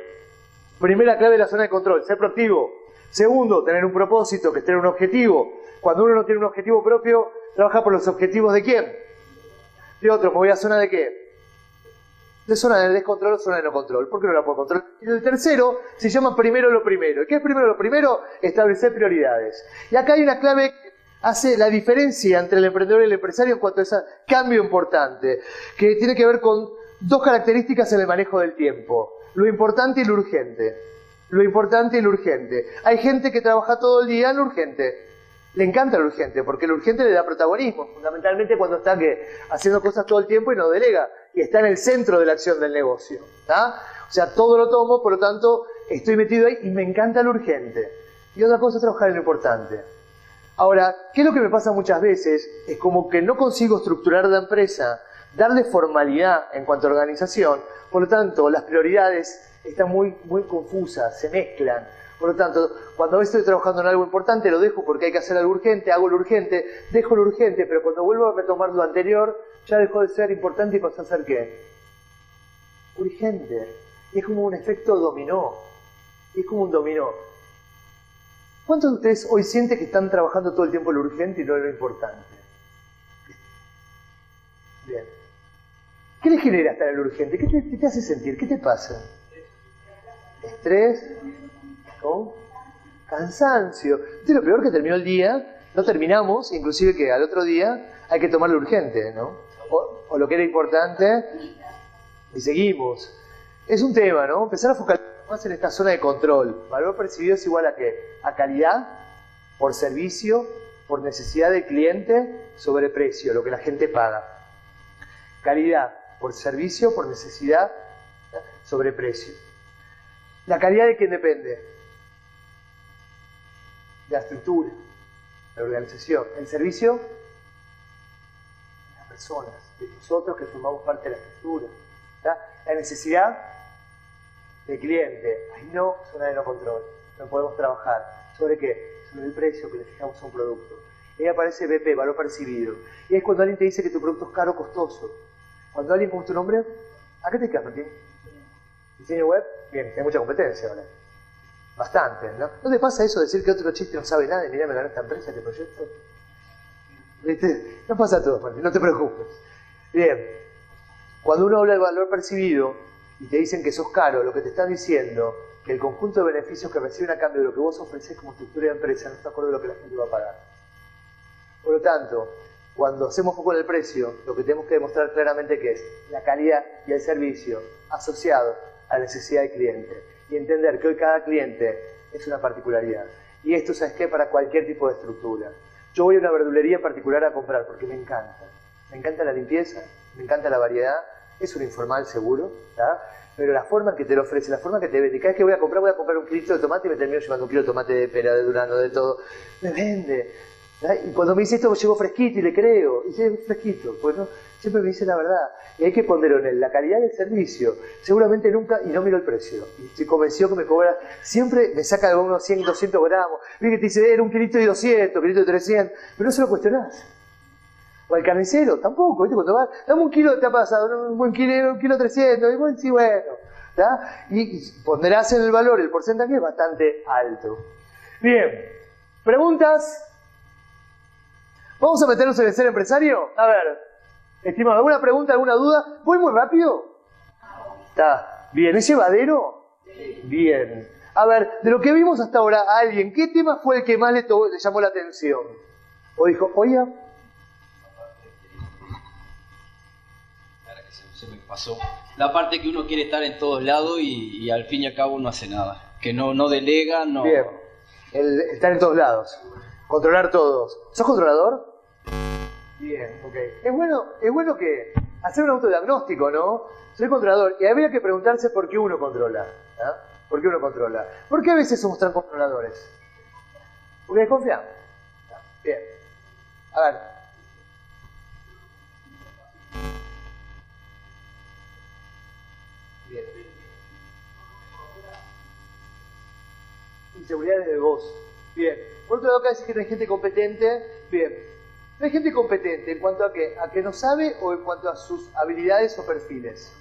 clave de la zona de control, ser proactivo. Segundo, tener un propósito, que es tener un objetivo. Cuando uno no tiene un objetivo propio, trabaja por los objetivos ¿de quién? De otro. ¿Me voy a zona de qué? De zona de descontrol o zona de no control. ¿Por qué no la puedo controlar? Y el tercero se llama primero lo primero. ¿Y qué es primero lo primero? Establecer prioridades. Y acá hay una clave que hace la diferencia entre el emprendedor y el empresario en cuanto a ese cambio importante, que tiene que ver con dos características en el manejo del tiempo. Lo importante y lo urgente. Lo importante y lo urgente. Hay gente que trabaja todo el día en lo urgente. Le encanta lo urgente, porque lo urgente le da protagonismo, fundamentalmente cuando está haciendo cosas todo el tiempo y no delega, y está en el centro de la acción del negocio. O sea, todo lo tomo, por lo tanto, estoy metido ahí y me encanta lo urgente. Y otra cosa es trabajar en lo importante. Ahora, ¿qué es lo que me pasa muchas veces? Es como que no consigo estructurar la empresa, darle formalidad en cuanto a organización, por lo tanto, las prioridades están muy confusas, se mezclan. Por lo tanto, cuando estoy trabajando en algo importante, lo dejo porque hay que hacer algo urgente, hago lo urgente, dejo lo urgente, pero cuando vuelvo a retomar lo anterior, ya dejó de ser importante y pasó a ser ¿qué? Urgente. Y es como un efecto dominó. Es como un dominó. ¿Cuántos de ustedes hoy sienten que están trabajando todo el tiempo en lo urgente y no en lo importante? Bien. ¿Qué le genera estar en lo urgente? ¿Qué te hace sentir? ¿Qué te pasa? Estrés. ¿No? Cansancio. Esto es lo peor, que terminó el día, no terminamos, inclusive que al otro día hay que tomar lo urgente, ¿no? O lo que era importante y seguimos. Es un tema, ¿no? Empezar a focalizar más en esta zona de control. Valor percibido es igual a ¿qué? A calidad por servicio, por necesidad del cliente, sobre precio, lo que la gente paga. Calidad por servicio, por necesidad, sobre precio. ¿La calidad de quién depende? De la estructura, de la organización. El servicio, de las personas, de nosotros que formamos parte de la estructura. ¿Tá? La necesidad del cliente. Ahí no, zona de no control. No podemos trabajar. ¿Sobre qué? Sobre el precio que le fijamos a un producto. Y ahí aparece BP, valor percibido. Y es cuando alguien te dice que tu producto es caro o costoso. Cuando alguien pone tu nombre, ¿a qué te dedicas, Martín? ¿Diseño web? Bien, hay mucha competencia ahora. Bastante, ¿no? ¿No te pasa eso de decir que otro chiste no sabe nada y mira, me ganó esta empresa, este proyecto? ¿Viste? No pasa a todos, Martín, no te preocupes. Bien, cuando uno habla de valor percibido y te dicen que sos caro, lo que te están diciendo que el conjunto de beneficios que reciben a cambio de lo que vos ofrecés como estructura de empresa no está acorde a lo que la gente va a pagar. Por lo tanto, cuando hacemos foco en el precio, lo que tenemos que demostrar claramente que es la calidad y el servicio asociado a la necesidad del cliente. Y entender que hoy cada cliente es una particularidad. Y esto, ¿sabes qué? Para cualquier tipo de estructura. Yo voy a una verdulería en particular a comprar porque me encanta. Me encanta la limpieza, me encanta la variedad. Es un informal seguro, ¿tá? Pero la forma en que te lo ofrece, la forma en que te vende. Cada vez que voy a comprar un kilito de tomate y me termino llevando un kilo de tomate, de pera, de durazno, de todo. Me vende. ¿Tá? Y cuando me dice esto, llegó fresquito y le creo. Y llegó fresquito. Pues no, siempre me dice la verdad. Y hay que ponerlo en él, la calidad del servicio. Seguramente nunca, y no miro el precio. Y estoy convencido que me cobra, siempre me saca de unos 100, 200 gramos. Vi que te dice, era un kilito de 200, kilito de 300, pero no se lo cuestionás. O al carnicero, tampoco, ¿viste? Cuando va, dame un kilo, te ha pasado, un buen kilo, un kilo 300, y bueno, sí, bueno. ¿Está? Y ponderás en el valor, el porcentaje es bastante alto. Bien, ¿preguntas? ¿Vamos a meternos en el ser empresario? A ver, estimado, ¿alguna pregunta, alguna duda? ¿Voy muy rápido? Está bien, ¿es llevadero? Bien. A ver, de lo que vimos hasta ahora, a alguien, ¿qué tema fue el que más le llamó la atención? O dijo, oye, Ahora que se me pasó. La parte que uno quiere estar en todos lados y al fin y al cabo no hace nada. Que no delega, no... bien, el estar en todos lados, controlar todos. ¿Sos controlador? Bien, ok. Es bueno que hacer un autodiagnóstico, ¿no? Soy controlador y habría que preguntarse por qué uno controla. ¿Por qué uno controla? ¿Por qué a veces somos tan controladores? Porque desconfiamos. Bien. A ver. Bien. Inseguridades de vos. Bien. Por otro lado, acá dice que no hay gente competente. Bien. No hay gente competente en cuanto a qué, a que no sabe o en cuanto a sus habilidades o perfiles.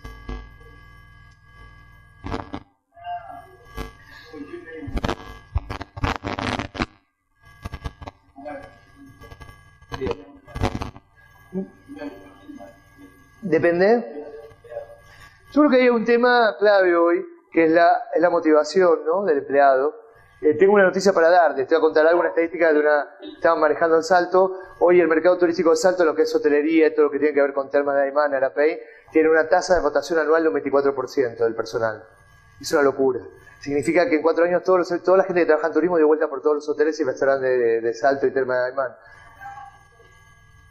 Bien. Depende. Yo creo que hay un tema clave hoy, que es la motivación, ¿no?, del empleado. Tengo una noticia para dar, les voy a contar algo, una estadística de estaban manejando en Salto. Hoy el mercado turístico de Salto, lo que es hotelería, todo lo que tiene que ver con Termas de Aymán, Arapey, tiene una tasa de rotación anual de un 24% del personal. Es una locura. Significa que en 4 años toda la gente que trabaja en turismo dio vuelta por todos los hoteles y restaurantes de Salto y Termas de Aymán.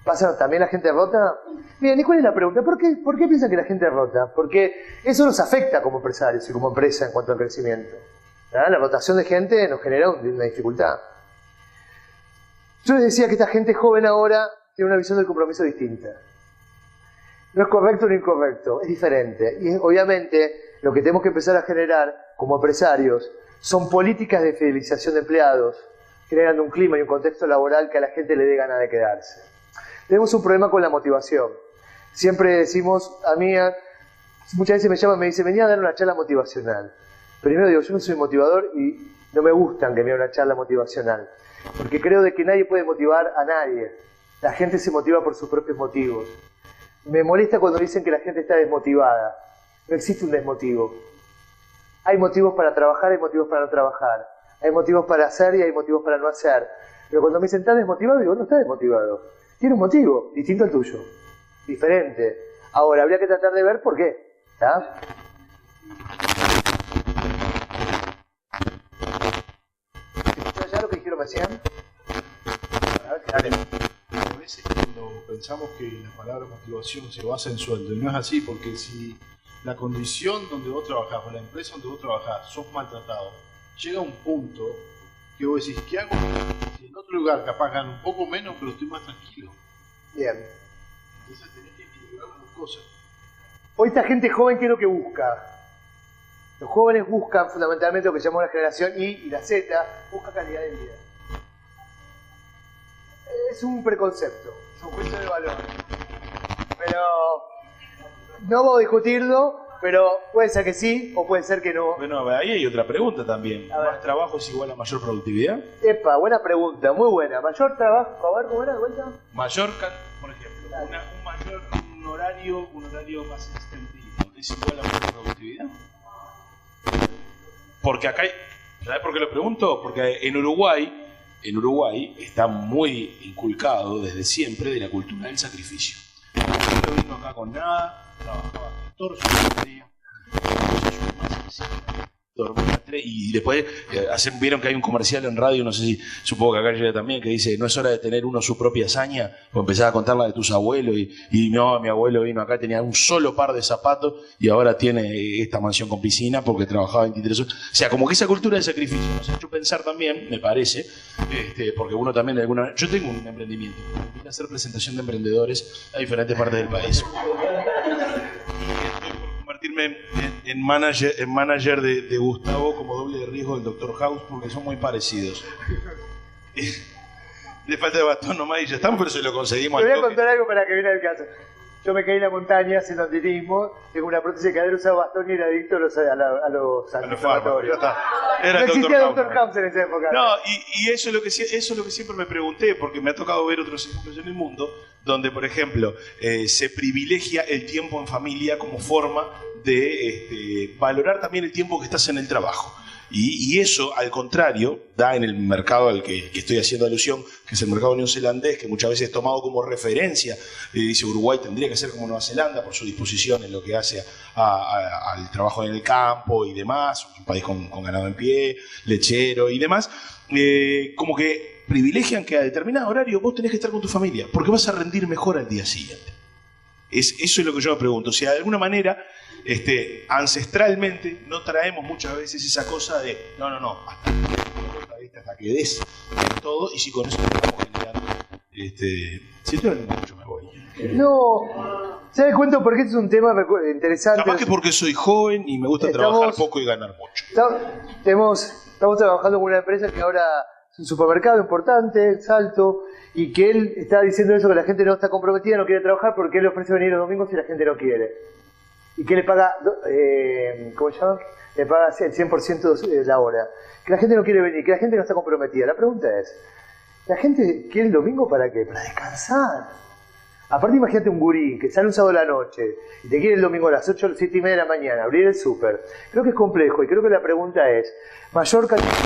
¿Pasa también la gente rota? Bien, ¿y cuál es la pregunta? ¿Por qué piensan que la gente rota? Porque eso nos afecta como empresarios y como empresa en cuanto al crecimiento. La rotación de gente nos genera una dificultad. Yo les decía que esta gente joven ahora tiene una visión del compromiso distinta. No es correcto ni incorrecto, es diferente. Y obviamente lo que tenemos que empezar a generar como empresarios son políticas de fidelización de empleados, generando un clima y un contexto laboral que a la gente le dé ganas de quedarse. Tenemos un problema con la motivación. Siempre decimos, muchas veces me llaman y me dicen, venía a dar una charla motivacional. Primero digo, yo no soy motivador y no me gustan que me hagan una charla motivacional. Porque creo de que nadie puede motivar a nadie. La gente se motiva por sus propios motivos. Me molesta cuando dicen que la gente está desmotivada. No existe un desmotivo. Hay motivos para trabajar, hay motivos para no trabajar. Hay motivos para hacer y hay motivos para no hacer. Pero cuando me dicen, ¿estás desmotivado? Digo, no estás desmotivado. Tiene un motivo, distinto al tuyo. Diferente. Ahora, habría que tratar de ver por qué. ¿Está? ¿Ya lo que dijeron recién? A veces cuando pensamos que la palabra motivación se basa en sueldo, y no es así, porque si la condición donde vos trabajás o la empresa donde vos trabajás sos maltratado, llega un punto que vos decís, ¿qué hago? Si en otro lugar capaz gano un poco menos, pero estoy más tranquilo. Bien. Entonces tenés que equilibrar las dos cosas. Hoy esta gente joven, ¿qué es lo que busca? Los jóvenes buscan fundamentalmente lo que llamamos la generación Y y la Z, busca calidad de vida. Es un preconcepto, es un juicio de valor. Pero no vamos a discutirlo, pero puede ser que sí o puede ser que no. Bueno, ahí hay otra pregunta también. ¿Más trabajo es igual a mayor productividad? Epa, buena pregunta, muy buena. ¿Mayor trabajo? A ver, ¿cómo era de vuelta? Mayor, por ejemplo, un horario más extendido, ¿es igual a mayor productividad? Porque acá, ¿sabes por qué lo pregunto? Porque en Uruguay está muy inculcado desde siempre de la cultura del sacrificio. Yo vino acá con nada, trabajaba 14 horas al día, dormía 3 y después vieron que hay un comercial en radio, no sé si, supongo que acá llega también, que dice, no es hora de tener uno su propia hazaña, o empezás a contar la de tus abuelos y no, mi abuelo vino acá, tenía un solo par de zapatos y ahora tiene esta mansión con piscina porque trabajaba 23 horas. O sea, como que esa cultura de sacrificio nos ha hecho pensar también, me parece, porque uno también yo tengo un emprendimiento, vine a hacer presentación de emprendedores a diferentes partes del país. Convertirme en manager de Gustavo como doble de riesgo del Dr. House porque son muy parecidos. Le falta de bastón nomás y ya estamos, pero se lo conseguimos. Te voy a contar algo para que viene el caso. Yo me caí en la montaña haciendo andinismo, tengo una prótesis de cadera, usaba bastón y era adicto a los antiinflamatorios. Era no el existía Dr. Dr. House en esa época. No, y eso es lo que siempre me pregunté, porque me ha tocado ver otros ejemplos en el mundo, donde, por ejemplo, se privilegia el tiempo en familia como forma de valorar también el tiempo que estás en el trabajo. Y eso, al contrario, da en el mercado al que estoy haciendo alusión, que es el mercado neozelandés, que muchas veces es tomado como referencia. Dice Uruguay tendría que ser como Nueva Zelanda por su disposición en lo que hace al trabajo en el campo y demás, un país con ganado en pie, lechero y demás. Como que privilegian que a determinado horario vos tenés que estar con tu familia, porque vas a rendir mejor al día siguiente. Eso es lo que yo me pregunto. O sea, de alguna manera, ancestralmente, no traemos muchas veces esa cosa de no, hasta que des todo, y si con eso estamos generando. Si estoy hablando mucho, me voy. No, ¿sabes cuento? Porque este es un tema interesante. Capaz que porque soy joven y me gusta trabajar poco y ganar mucho. Estamos trabajando con una empresa que ahora es un supermercado importante, Salto, y que él está diciendo eso, que la gente no está comprometida, no quiere trabajar porque él le ofrece venir los domingos y la gente no quiere. Y que le paga, ¿cómo se llama? Le paga el 100% de la hora. Que la gente no quiere venir, que la gente no está comprometida. La pregunta es, ¿la gente quiere el domingo para qué? Para descansar. Aparte, imagínate un gurí que sale un sábado a la noche y te quiere el domingo a las 8 o 7 y media de la mañana abrir el súper. Creo que es complejo y creo que la pregunta es, mayor cantidad de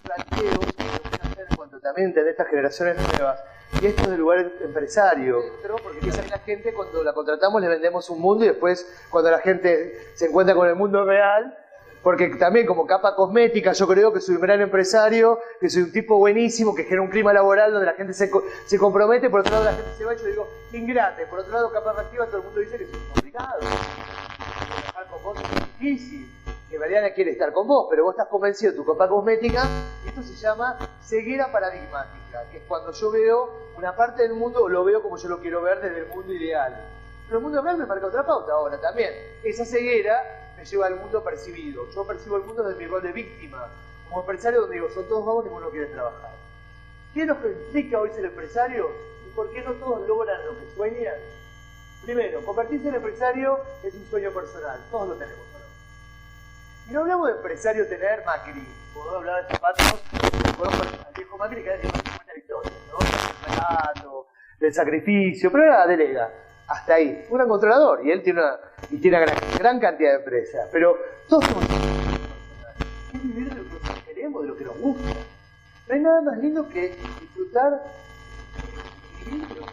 planteos que tenemos que hacer en cuanto también de estas generaciones nuevas. Y esto es del lugar empresario, porque quizás la gente cuando la contratamos le vendemos un mundo y después cuando la gente se encuentra con el mundo real, porque también como capa cosmética yo creo que soy un gran empresario, que soy un tipo buenísimo, que genera un clima laboral donde la gente se compromete, por otro lado la gente se va y yo digo, ingrate, por otro lado capa reactiva, todo el mundo dice que soy complicado, trabajar con vos es difícil, que Mariana quiere estar con vos, pero vos estás convencido de tu capa cosmética, y esto se llama ceguera paradigmática, que es cuando yo veo una parte del mundo, o lo veo como yo lo quiero ver desde el mundo ideal. Pero el mundo real me marca otra pauta ahora también. Esa ceguera me lleva al mundo percibido. Yo percibo el mundo desde mi rol de víctima. Como empresario donde digo, son todos vagos y ninguno quiere trabajar. ¿Qué nos implica hoy ser empresario? ¿Y por qué no todos logran lo que sueñan? Primero, convertirse en empresario es un sueño personal. Todos lo tenemos, ¿no? Y no hablamos de empresario tener Macri. Puedo hablar de zapatos, conozco al viejo Macri que hace 50 victorias, ¿no? Del relato, del sacrificio, pero ahora delega. Hasta ahí. Un gran controlador y él tiene una gran cantidad de empresas. Pero todos somos personales. Es vivir de lo que queremos, de lo que nos gusta. No hay nada más lindo que disfrutar y vivir de lo que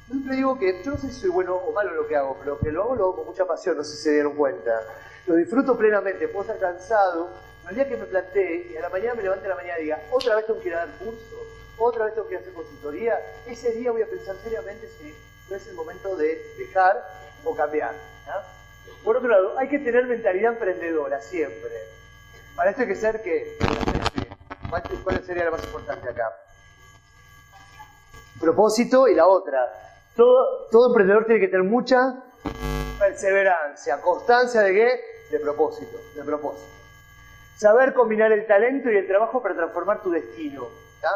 yo siempre digo que yo no sé si soy bueno o malo en lo que hago, pero que lo hago con mucha pasión, no sé si se dieron cuenta. Lo disfruto plenamente, puedo estar cansado, pero el día que me planteé y a la mañana me levante a la mañana y diga, otra vez tengo que ir a dar curso, otra vez tengo que hacer consultoría, ese día voy a pensar seriamente si no es el momento de dejar o cambiar, ¿no? Por otro lado, hay que tener mentalidad emprendedora siempre. Para esto hay que ser que, ¿cuál sería la más importante acá? Propósito y la otra. Todo emprendedor tiene que tener mucha perseverancia, constancia de qué? De propósito. Saber combinar el talento y el trabajo para transformar tu destino. ¿Tá?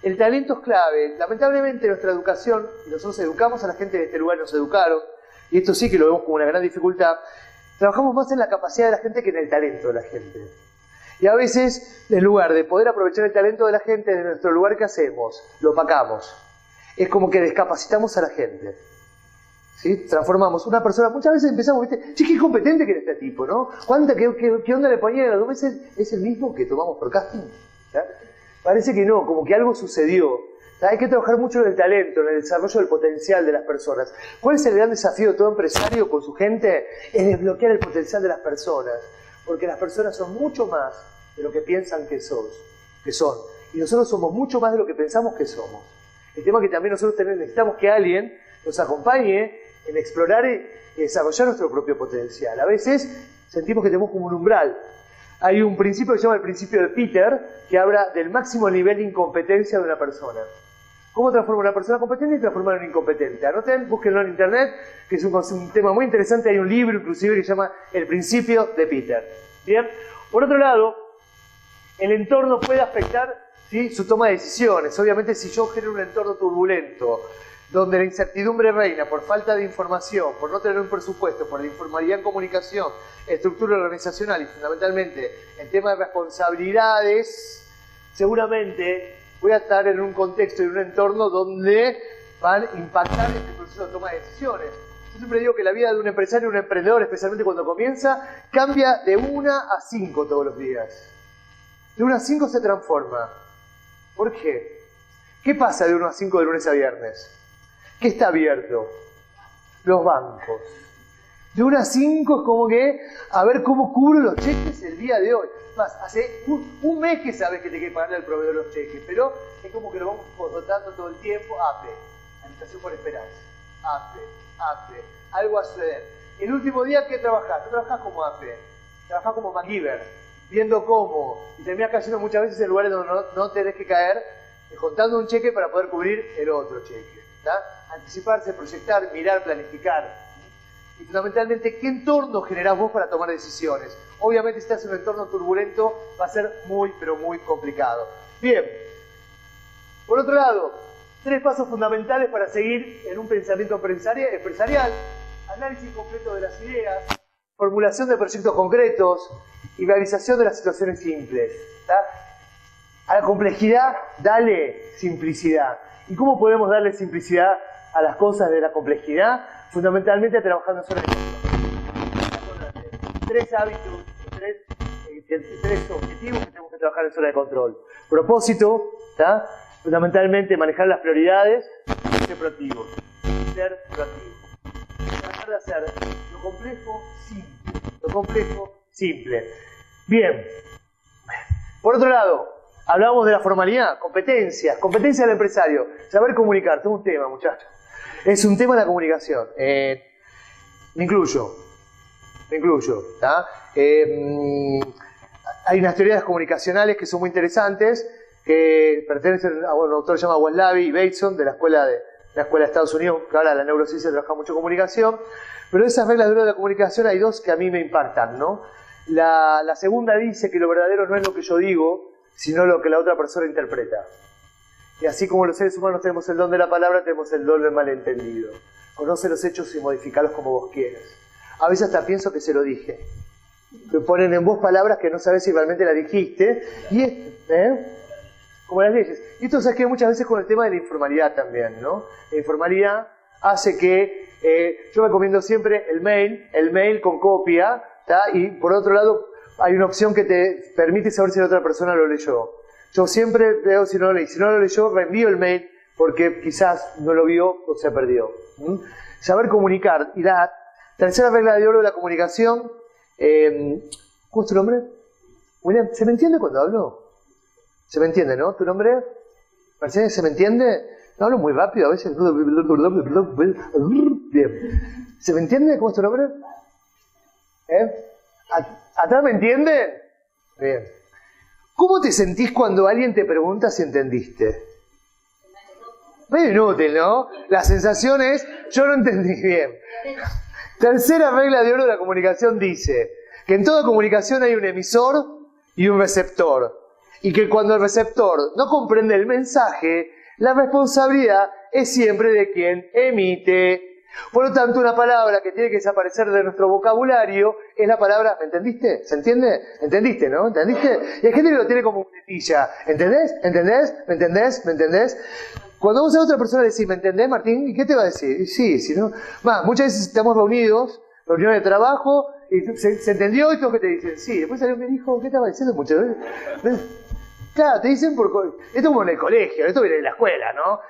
El talento es clave. Lamentablemente nuestra educación, y nosotros educamos a la gente de este lugar, nos educaron, y esto sí que lo vemos como una gran dificultad, trabajamos más en la capacidad de la gente que en el talento de la gente. Y a veces, en lugar de poder aprovechar el talento de la gente de nuestro lugar, ¿qué hacemos? Lo opacamos. Es como que descapacitamos a la gente. ¿Sí? Transformamos una persona, muchas veces empezamos, ¿viste? Che, qué competente que era este tipo, ¿no? ¿Qué onda le ponía a las 2 veces? ¿Es el mismo que tomamos por casting? ¿Ya? Parece que no, como que algo sucedió. ¿Ya? Hay que trabajar mucho en el talento, en el desarrollo del potencial de las personas. ¿Cuál es el gran desafío de todo empresario con su gente? Es desbloquear el potencial de las personas. Porque las personas son mucho más de lo que piensan que son. Y nosotros somos mucho más de lo que pensamos que somos. El tema es que también nosotros necesitamos que alguien nos acompañe en explorar y desarrollar nuestro propio potencial. A veces sentimos que tenemos como un umbral. Hay un principio que se llama el principio de Peter, que habla del máximo nivel de incompetencia de una persona. ¿Cómo transforma una persona competente y transformar en incompetente? Anoten, búsquenlo en internet, que es un tema muy interesante. Hay un libro inclusive que se llama El principio de Peter. ¿Bien? Por otro lado, el entorno puede afectar ¿sí? Su toma de decisiones. Obviamente, si yo genero un entorno turbulento, donde la incertidumbre reina por falta de información, por no tener un presupuesto, por la informalidad en comunicación, estructura organizacional y fundamentalmente el tema de responsabilidades, seguramente voy a estar en un contexto y en un entorno donde van a impactar este proceso de toma de decisiones. Yo siempre digo que la vida de un empresario, un emprendedor, especialmente cuando comienza, cambia de 1 a 5 todos los días. De 1 a 5 se transforma. ¿Por qué? ¿Qué pasa de 1 a 5 de lunes a viernes? ¿Qué está abierto? Los bancos. De 1 a 5 es como que a ver cómo cubro los cheques el día de hoy. Más, hace un mes que sabes que te hay que pagarle al proveedor los cheques, pero es como que lo vamos rotando todo el tiempo. APE, Administración por Esperanza. APE, algo a suceder. El último día, ¿qué trabajás? No trabajás como APE, trabajás como MacGyver, viendo cómo, y terminás cayendo muchas veces en lugares donde no tenés que caer, contando un cheque para poder cubrir el otro cheque. ¿Tá? Anticiparse, proyectar, mirar, planificar. Y fundamentalmente, ¿qué entorno generás vos para tomar decisiones? Obviamente, si estás en un entorno turbulento, va a ser muy, pero muy complicado. Bien. Por otro lado, 3 pasos fundamentales para seguir en un pensamiento empresarial. Análisis completo de las ideas, formulación de proyectos concretos y realización de las situaciones simples. ¿Tá? A la complejidad, dale simplicidad. ¿Y cómo podemos darle simplicidad a las cosas de la complejidad? Fundamentalmente trabajando en zona de control. 3 hábitos, 3 objetivos que tenemos que trabajar en zona de control. Propósito, ¿tá? Fundamentalmente manejar las prioridades y ser proactivos. Ser proactivos. Tratar de hacer lo complejo, simple. Lo complejo, simple. Bien. Por otro lado, hablábamos de la formalidad, competencias del empresario. Saber comunicar, todo un tema, muchachos. Es un tema de la comunicación. Me incluyo. ¿Tá? Hay unas teorías comunicacionales que son muy interesantes, que pertenecen a un autor llamado Wallaby y Bateson, de la escuela de Estados Unidos, que ahora la neurociencia trabaja mucho comunicación. Pero de esas reglas de oro de la comunicación hay 2 que a mí me impactan, ¿no? La segunda dice que lo verdadero no es lo que yo digo, sino lo que la otra persona interpreta. Y así como los seres humanos tenemos el don de la palabra, tenemos el don del malentendido. Conoce los hechos y modificalos como vos quieras. A veces hasta pienso que se lo dije. Me ponen en voz palabras que no sabes si realmente las dijiste. Y como las leyes. Y esto se que muchas veces con el tema de la informalidad también, ¿no? La informalidad hace que yo recomiendo siempre el mail con copia, ¿tá? Y por otro lado hay una opción que te permite saber si la otra persona lo leyó. Yo siempre veo si no lo leí. Si no lo leyó, reenvío el mail porque quizás no lo vio o se perdió. Saber comunicar. Y la tercera regla de oro de la comunicación, ¿cómo es tu nombre? William, ¿se me entiende cuando hablo? ¿Se me entiende, no? ¿Tu nombre? ¿Mercedes, se me entiende? No hablo muy rápido a veces. Bien. ¿Se me entiende? ¿Cómo es tu nombre? ¿Atrás me entienden? Bien. ¿Cómo te sentís cuando alguien te pregunta si entendiste? Medio inútil, ¿no? La sensación es, yo no entendí bien. Tercera regla de oro de la comunicación dice que en toda comunicación hay un emisor y un receptor. Y que cuando el receptor no comprende el mensaje, la responsabilidad es siempre de quien emite. Por lo tanto, una palabra que tiene que desaparecer de nuestro vocabulario es la palabra, ¿me entendiste? ¿Se entiende? ¿Entendiste, no? ¿Entendiste? Y hay gente que lo tiene como muletilla. ¿Entendés? ¿Entendés? ¿Me entendés? ¿Me entendés? Cuando vos a otra persona le decís, ¿me entendés, Martín? ¿Y qué te va a decir? Y sí, si no... muchas veces estamos reuniones de trabajo, y ¿se entendió esto que te dicen? Sí, después salió me dijo, ¿qué estaba diciendo muchas veces? Claro, te dicen por... Esto es como en el colegio, esto viene de la escuela, ¿no?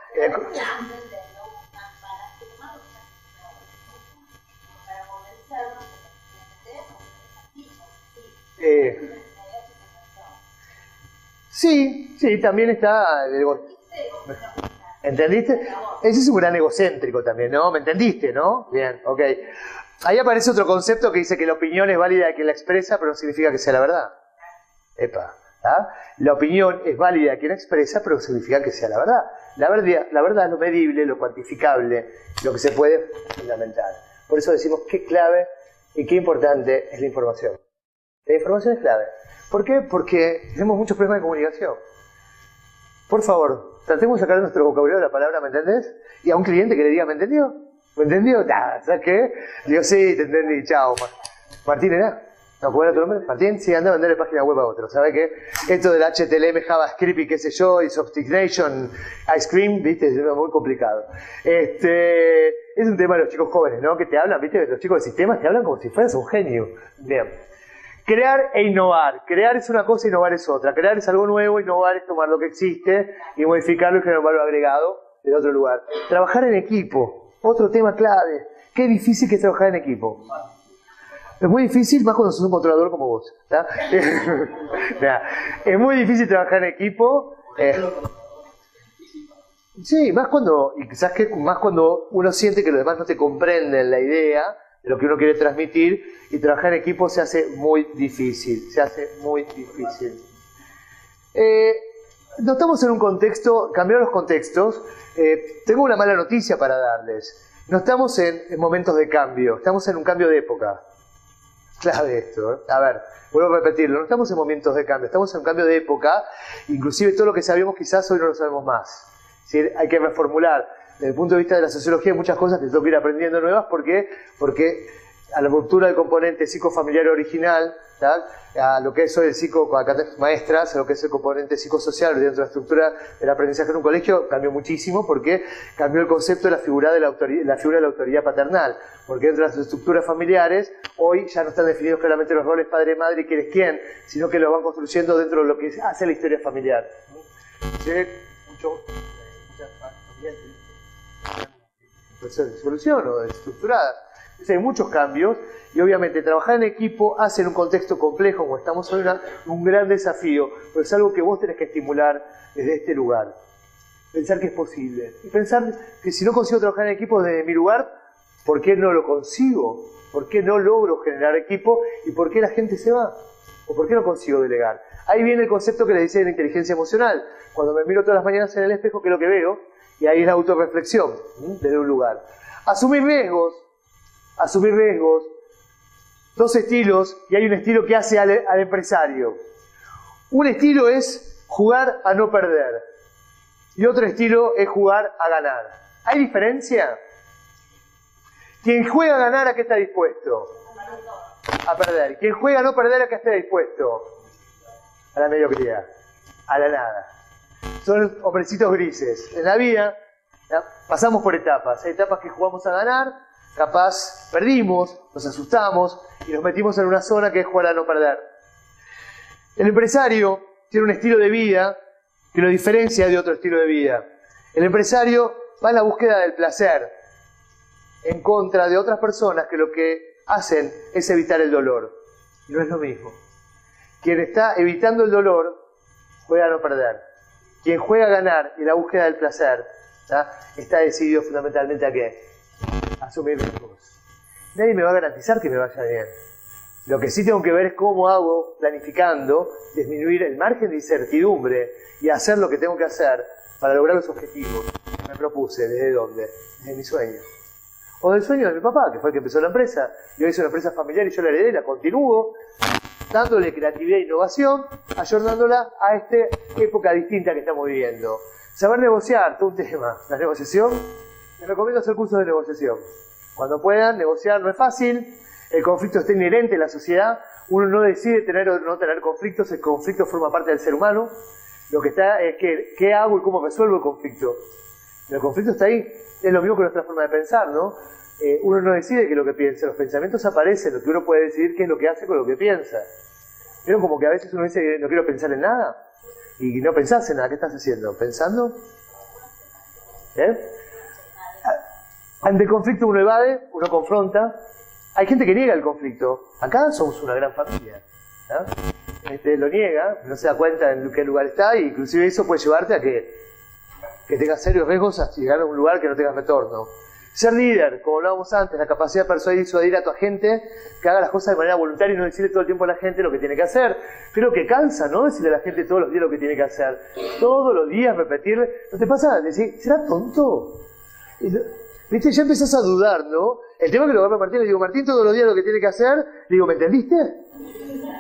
Sí, también está... ¿Entendiste? Ese es un gran egocéntrico también, ¿no? ¿Me entendiste, no? Bien, ok. Ahí aparece otro concepto que dice que la opinión es válida de quien la expresa, pero no significa que sea la verdad. Epa, ¿ah? La opinión es válida de quien la expresa, pero no significa que sea la verdad. La verdad es lo medible, lo cuantificable, lo que se puede fundamentar. Por eso decimos qué clave y qué importante es la información. La información es clave. ¿Por qué? Porque tenemos muchos problemas de comunicación. por favor, tratemos de sacar de nuestro vocabulario la palabra ¿me entendés? Y a un cliente que le diga ¿me entendió? ¿Me entendió? ¿Sabes qué? Digo, sí, te entendí, chao. Martín, ¿era? No, ¿cómo era tu nombre? Martín, sí, anda a vender página web a otro. ¿Sabes qué? Esto del HTML, JavaScript y qué sé yo, y Sophistication, Ice Cream, viste, es muy complicado. Es un tema de los chicos jóvenes, ¿no? Que te hablan, viste, los chicos de sistemas te hablan como si fueras un genio. Bien. Crear e innovar. Crear es una cosa, innovar es otra. Crear es algo nuevo, innovar es tomar lo que existe y modificarlo y generar un valor agregado de otro lugar. Trabajar en equipo. Otro tema clave. Qué difícil que es trabajar en equipo. Es muy difícil, más cuando sos un controlador como vos. ¿Tá? Es muy difícil trabajar en equipo. Sí, más cuando, y quizás que más cuando uno siente que los demás no te comprenden la idea de lo que uno quiere transmitir, y trabajar en equipo se hace muy difícil. Se hace muy difícil. No estamos en un contexto, cambiaron los contextos. Tengo una mala noticia para darles. No estamos en momentos de cambio, estamos en un cambio de época. Clave esto, ¿eh? A ver, vuelvo a repetirlo, no estamos en momentos de cambio, estamos en un cambio de época, inclusive todo lo que sabíamos quizás hoy no lo sabemos más. ¿Sí? Hay que reformular, desde el punto de vista de la sociología, hay muchas cosas que tengo que ir aprendiendo nuevas, porque a la ruptura del componente psicofamiliar original, ¿tal? A lo que es hoy el maestras, a lo que es el componente psicosocial dentro de la estructura del aprendizaje en un colegio, cambió muchísimo porque cambió el concepto de la figura de la autoridad paternal. Porque dentro de las estructuras familiares, hoy ya no están definidos claramente los roles padre-madre y quién es quién, sino que los van construyendo dentro de lo que hace la historia familiar. Muchas familias de solución o estructuradas. Entonces hay muchos cambios y obviamente trabajar en equipo hace en un contexto complejo como estamos hoy un gran desafío, pero es algo que vos tenés que estimular desde este lugar. Pensar que es posible. Y pensar que si no consigo trabajar en equipo desde mi lugar, ¿por qué no lo consigo? ¿Por qué no logro generar equipo? ¿Y por qué la gente se va? ¿O por qué no consigo delegar? Ahí viene el concepto que les dice de la inteligencia emocional. Cuando me miro todas las mañanas en el espejo, ¿qué es lo que veo? Y ahí es la autorreflexión, desde un lugar. Asumir riesgos. Asumir riesgos. Dos estilos, y hay un estilo que hace al empresario. Un estilo es jugar a no perder. Y otro estilo es jugar a ganar. ¿Hay diferencia? Quien juega a ganar, ¿a qué está dispuesto? A perder. Quien juega a no perder, ¿a qué está dispuesto? A la mediocridad. A la nada. Son hombrecitos grises. En la vida, ¿ya? Pasamos por etapas. Hay etapas que jugamos a ganar, capaz perdimos, nos asustamos y nos metimos en una zona que es jugar a no perder. El empresario tiene un estilo de vida que lo diferencia de otro estilo de vida. El empresario va en la búsqueda del placer, en contra de otras personas que lo que hacen es evitar el dolor. Y no es lo mismo. Quien está evitando el dolor juega a no perder. Quien juega a ganar y la búsqueda del placer, ¿tá? Está decidido fundamentalmente a ¿qué? A asumir riesgos. Nadie me va a garantizar que me vaya bien. Lo que sí tengo que ver es cómo hago, planificando, disminuir el margen de incertidumbre y hacer lo que tengo que hacer para lograr los objetivos que me propuse. ¿Desde dónde? Desde mi sueño. O del sueño de mi papá, que fue el que empezó la empresa. Y hoy es una empresa familiar y yo la heredé, la continúo, dándole creatividad e innovación, ayornándola a esta época distinta que estamos viviendo. Saber negociar, todo un tema. La negociación, les recomiendo hacer cursos de negociación. Cuando puedan, negociar no es fácil, el conflicto está inherente en la sociedad, uno no decide tener o no tener conflictos, el conflicto forma parte del ser humano. Lo que está es que, ¿qué hago y cómo resuelvo el conflicto? El conflicto está ahí, es lo mismo que nuestra forma de pensar, ¿no? Uno no decide qué es lo que piensa, los pensamientos aparecen, lo que uno puede decidir qué es lo que hace con lo que piensa. ¿Vieron como que a veces uno dice no quiero pensar en nada? Y no pensás en nada, ¿qué estás haciendo? ¿Pensando? Ante el conflicto uno evade, uno confronta. Hay gente que niega el conflicto. Acá somos una gran familia, ¿no? Lo niega, no se da cuenta en qué lugar está, e inclusive eso puede llevarte a que tengas serios riesgos a llegar a un lugar que no tengas retorno. Ser líder, como hablábamos antes, la capacidad de persuadir y disuadir a tu gente que haga las cosas de manera voluntaria y no decirle todo el tiempo a la gente lo que tiene que hacer. Creo que cansa, ¿no? Decirle a la gente todos los días lo que tiene que hacer. Todos los días repetirle. ¿No te pasa? Decir, ¿será tonto? ¿Viste? Ya empezás a dudar, ¿no? El tema que lo agarro a Martín, le digo, Martín, todos los días lo que tiene que hacer, le digo, ¿me entendiste?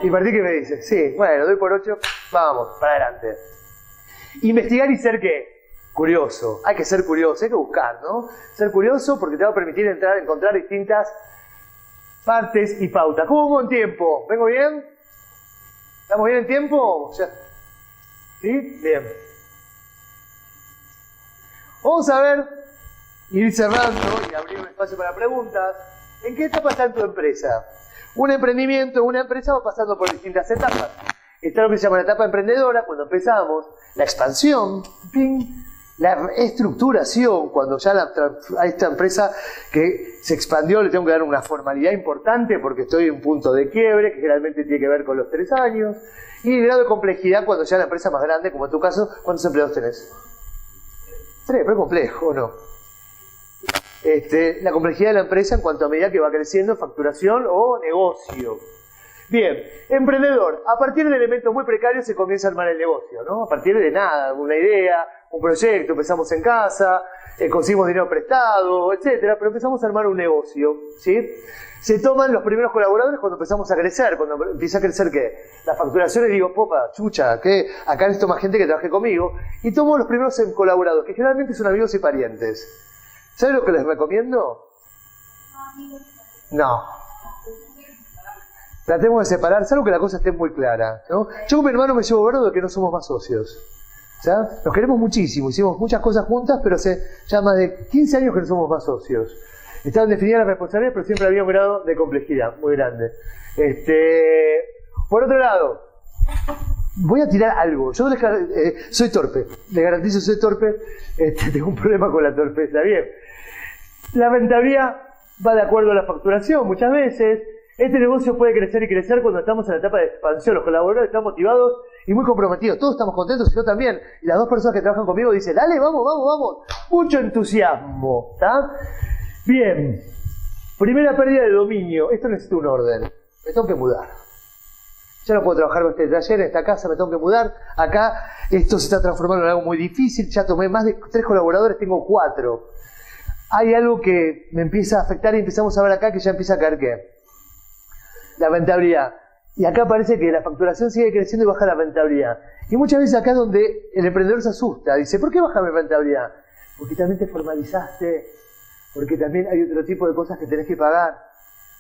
Y Martín, ¿qué me dice? Sí, bueno, doy por 8, vamos, para adelante. Investigar y ser ¿qué? Curioso. Hay que ser curioso, hay que buscar, ¿no? Ser curioso porque te va a permitir encontrar distintas partes y pautas. ¿Cómo vamos en tiempo? ¿Vengo bien? ¿Estamos bien en tiempo? ¿Ya? ¿Sí? Bien. Vamos a ver, ir cerrando y abrir un espacio para preguntas. ¿En qué etapa está en tu empresa? Un emprendimiento, una empresa va pasando por distintas etapas. Está lo que se llama la etapa emprendedora, cuando empezamos, la expansión, ¡ping! La estructuración, cuando ya a esta empresa que se expandió le tengo que dar una formalidad importante porque estoy en un punto de quiebre que generalmente tiene que ver con los 3 años. Y el grado de complejidad cuando ya la empresa más grande, como en tu caso, ¿cuántos empleados tenés? 3, pero es complejo, ¿o no? La complejidad de la empresa en cuanto a medida que va creciendo, facturación o negocio. Bien, emprendedor. A partir de elementos muy precarios se comienza a armar el negocio, ¿no? A partir de nada, una idea, un proyecto, empezamos en casa, conseguimos dinero prestado, etcétera, pero empezamos a armar un negocio, ¿sí? Se toman los primeros colaboradores cuando empezamos a crecer, cuando empieza a crecer ¿qué? Las facturaciones, digo, popa, chucha, ¿qué? Acá necesito más gente que trabaje conmigo, y tomo los primeros colaboradores, que generalmente son amigos y parientes. ¿Sabes lo que les recomiendo? No. Tratemos de separar, salvo que la cosa esté muy clara, ¿no? Yo con mi hermano me llevo verdo de que no somos más socios. ¿Ya? Nos queremos muchísimo, hicimos muchas cosas juntas, pero hace ya más de 15 años que no somos más socios. Estaban definidas las responsabilidades, pero siempre había un grado de complejidad muy grande. Por otro lado, voy a tirar algo. Yo soy torpe, les garantizo soy torpe, tengo un problema con la torpeza. Bien, la rentabilidad va de acuerdo a la facturación muchas veces. Este negocio puede crecer y crecer cuando estamos en la etapa de expansión. Los colaboradores están motivados y muy comprometidos. Todos estamos contentos y yo también. Y las 2 personas que trabajan conmigo dicen, dale, vamos, vamos, vamos. Mucho entusiasmo. ¿Está? Bien. Primera pérdida de dominio. Esto necesita un orden. Me tengo que mudar. Ya no puedo trabajar con este taller, en esta casa me tengo que mudar. Acá esto se está transformando en algo muy difícil. Ya tomé más de 3 colaboradores, tengo 4. Hay algo que me empieza a afectar y empezamos a ver acá que ya empieza a caer ¿qué? La rentabilidad. Y acá parece que la facturación sigue creciendo y baja la rentabilidad. Y muchas veces acá es donde el emprendedor se asusta. Dice, ¿por qué baja mi rentabilidad? Porque también te formalizaste. Porque también hay otro tipo de cosas que tenés que pagar.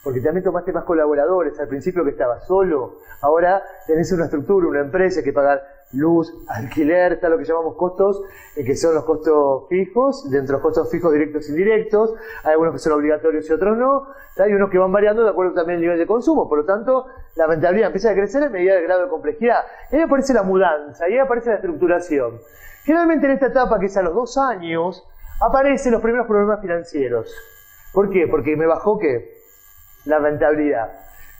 Porque también tomaste más colaboradores. Al principio que estabas solo. Ahora tenés una estructura, una empresa, hay que pagar luz, alquiler, está lo que llamamos costos, que son los costos fijos, dentro de los costos fijos directos e indirectos, hay algunos que son obligatorios y otros no, hay unos que van variando de acuerdo también al nivel de consumo, por lo tanto, la rentabilidad empieza a crecer en medida del grado de complejidad. Ahí aparece la mudanza, ahí aparece la estructuración. Generalmente en esta etapa, que es a los 2 años, aparecen los primeros problemas financieros. ¿Por qué? Porque me bajó, ¿qué? La rentabilidad.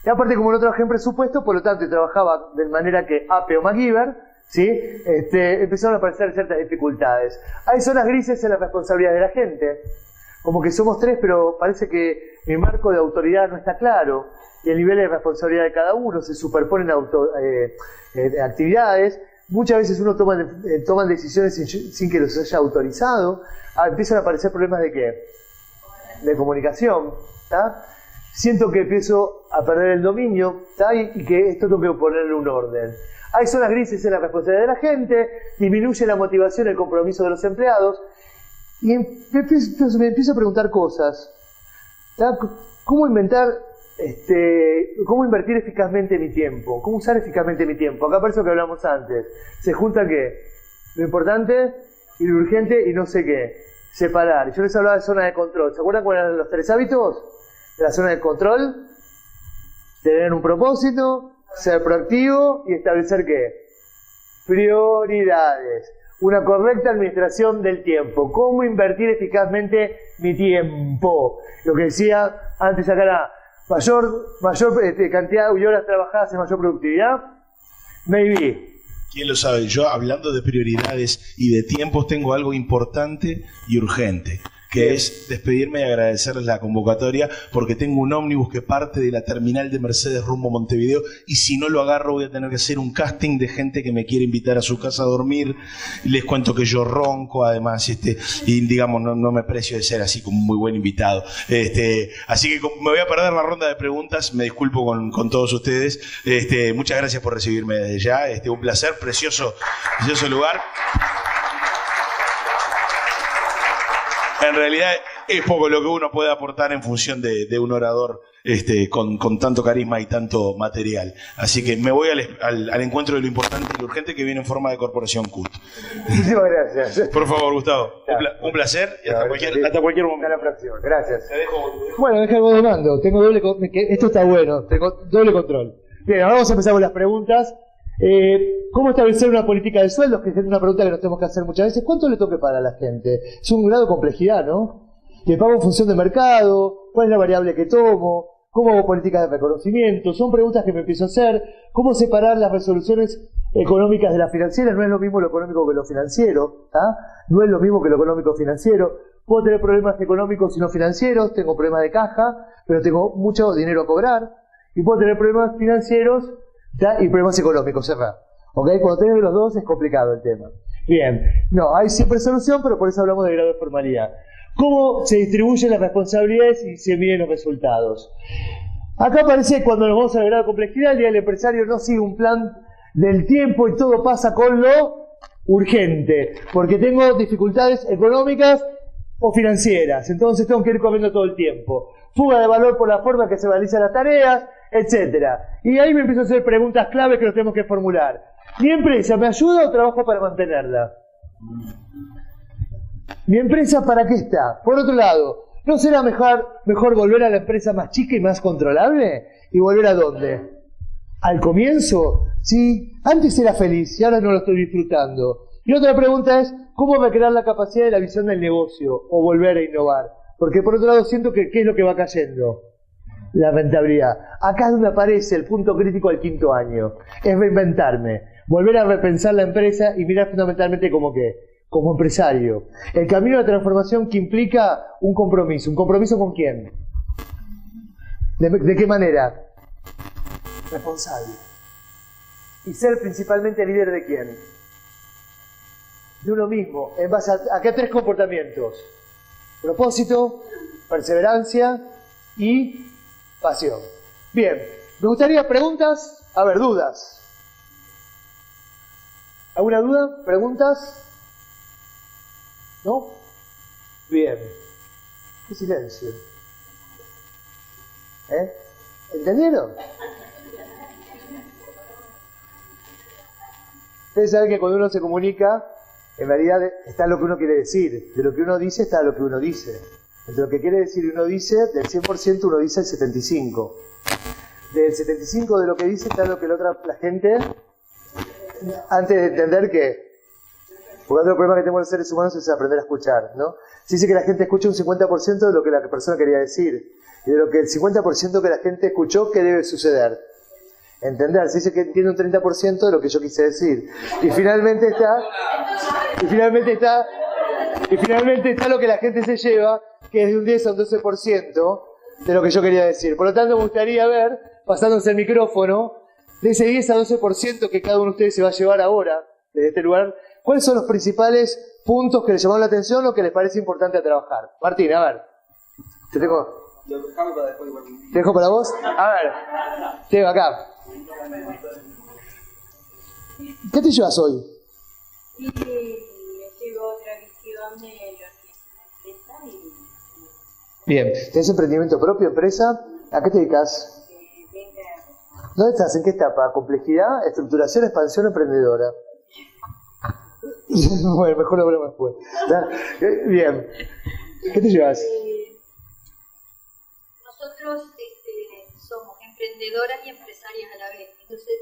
Y aparte, como no trabajé en presupuesto, por lo tanto, trabajaba de manera que APE o MacGyver, ¿sí? Empezaron a aparecer ciertas dificultades. Hay zonas grises en la responsabilidad de la gente. Como que somos 3, pero parece que mi marco de autoridad no está claro. Y el nivel de responsabilidad de cada uno se superponen actividades. Muchas veces uno toma decisiones sin que los haya autorizado. Empiezan a aparecer problemas de ¿qué? De comunicación. ¿Tá? Siento que empiezo a perder el dominio, ¿tá? Y que esto tengo que ponerle un orden. Hay zonas grises en la responsabilidad de la gente, disminuye la motivación y el compromiso de los empleados, y me empiezo a preguntar cosas. ¿Tá? ¿Cómo invertir eficazmente mi tiempo? ¿Cómo usar eficazmente mi tiempo? Acá aparece lo que hablamos antes. ¿Se junta qué? Lo importante y lo urgente y no sé qué. Separar. Yo les hablaba de zona de control. ¿Se acuerdan cuáles eran los 3 hábitos de la zona de control? Tener un propósito, ser proactivo y establecer ¿qué? Prioridades. Una correcta administración del tiempo. ¿Cómo invertir eficazmente mi tiempo? Lo que decía antes acá era mayor cantidad de horas trabajadas en mayor productividad. Maybe. ¿Quién lo sabe? Yo, hablando de prioridades y de tiempos, tengo algo importante y urgente, que es despedirme y agradecerles la convocatoria, porque tengo un ómnibus que parte de la terminal de Mercedes rumbo a Montevideo, y si no lo agarro voy a tener que hacer un casting de gente que me quiere invitar a su casa a dormir. Les cuento que yo ronco, además, y digamos, no me precio de ser así como un muy buen invitado. Así que me voy a perder la ronda de preguntas, me disculpo con todos ustedes. Muchas gracias por recibirme desde ya, un placer, precioso lugar. En realidad es poco lo que uno puede aportar en función de un orador con tanto carisma y tanto material. Así que me voy al encuentro de lo importante y lo urgente que viene en forma de Corporación CUT. Muchísimas gracias. Por favor, Gustavo. Un placer y hasta cualquier momento. Hasta la próxima. Gracias. Te dejo. Bueno, deja el de mando. Tengo esto está bueno. Tengo doble control. Bien, ahora vamos a empezar con las preguntas. ¿Cómo establecer una política de sueldos? Que es una pregunta que nos tenemos que hacer muchas veces. ¿Cuánto le toque pagar a la gente? Es un grado de complejidad, ¿no? ¿Le pago en función de mercado? ¿Cuál es la variable que tomo? ¿Cómo hago políticas de reconocimiento? Son preguntas que me empiezo a hacer. ¿Cómo separar las resoluciones económicas de las financieras? No es lo mismo lo económico que lo financiero. No es lo mismo que lo económico financiero. Puedo tener problemas económicos y no financieros. Tengo problemas de caja, pero tengo mucho dinero a cobrar. Y puedo tener problemas financieros y problemas económicos, cerrar. ¿Ok? Cuando tenés los dos es complicado el tema. Bien. No, hay siempre solución, pero por eso hablamos de grado de formalidad. ¿Cómo se distribuyen las responsabilidades y se miden los resultados? Acá aparece cuando nos vamos al grado de complejidad, el día del empresario no sigue un plan del tiempo y todo pasa con lo urgente, porque tengo dificultades económicas o financieras, entonces tengo que ir comiendo todo el tiempo. Fuga de valor por la forma en que se realizan las tareas, etcétera. Y ahí me empiezo a hacer preguntas clave que nos tenemos que formular. ¿Mi empresa me ayuda o trabajo para mantenerla? ¿Mi empresa para qué está? Por otro lado, ¿no será mejor volver a la empresa más chica y más controlable? ¿Y volver a dónde? ¿Al comienzo? Sí, antes era feliz y ahora no lo estoy disfrutando. Y otra pregunta es, ¿cómo va a crear la capacidad de la visión del negocio o volver a innovar? Porque por otro lado siento que ¿qué es lo que va cayendo? La rentabilidad. Acá es donde aparece el punto crítico del quinto año. Es reinventarme, volver a repensar la empresa y mirar fundamentalmente como empresario. El camino de transformación que implica un compromiso. ¿Un compromiso con quién? ¿De qué manera? Responsable. ¿Y ser principalmente líder de quién? De uno mismo. En base a qué tres comportamientos. Propósito, perseverancia y pasión. Bien, me gustaría preguntas. A ver, dudas. ¿Alguna duda? ¿Preguntas? ¿No? Bien. Qué silencio. ¿Entendieron? Ustedes saben que cuando uno se comunica, en realidad está lo que uno quiere decir. De lo que uno dice está lo que uno dice. Entre lo que quiere decir y uno dice, del 100% uno dice el 75%. Del 75% de lo que dice está lo que la gente, antes de entender que, porque otro problema que tenemos los seres humanos es aprender a escuchar, ¿no? Se dice que la gente escucha un 50% de lo que la persona quería decir. Y de lo que el 50% que la gente escuchó, ¿qué debe suceder? Entender. Se dice que entiende un 30% de lo que yo quise decir. Y finalmente está lo que la gente se lleva, que es de un 10 a un 12% de lo que yo quería decir. Por lo tanto, me gustaría ver, pasándose el micrófono, de ese 10 a 12% que cada uno de ustedes se va a llevar ahora, desde este lugar, ¿cuáles son los principales puntos que les llamaron la atención o que les parece importante a trabajar? Martín, a ver. Te dejo para vos. A ver. Tengo acá. ¿Qué te llevas hoy? Y me llevo otra visión de lo que es una empresa y... Bien. ¿Tenés emprendimiento propio, empresa? ¿A qué te dedicas? ¿Dónde estás? ¿En qué etapa? ¿Complejidad, estructuración, expansión, emprendedora? Bueno, mejor lo hablamos después. Bien. ¿Qué te llevas? Nosotros somos emprendedoras y empresarias a la vez. Entonces,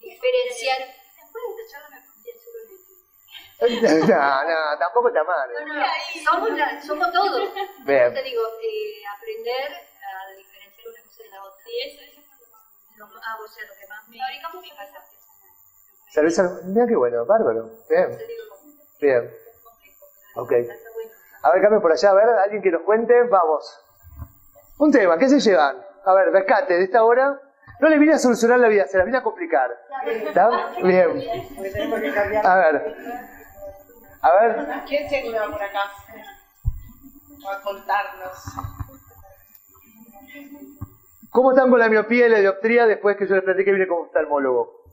diferenciar... Después de esta charla me pienso con eso. No, tampoco está mal. Somos todos. Bien. Yo te digo, aprender a diferenciar una cosa de la otra. Y eso es lo que más me... Fabricamos mi casa. Mira qué bueno, bárbaro. Bien. Bien. Ok. A ver, cambio por allá, a ver, alguien que nos cuente, vamos. Un tema, ¿qué se llevan? A ver, rescate de esta hora. No le vine a solucionar la vida, se la vine a complicar. ¿Está? Bien. A ver. A ver. ¿Quién se anima por acá a contarnos? ¿Cómo están con la miopía y la dioptría después que yo les platiqué que vine como oftalmólogo?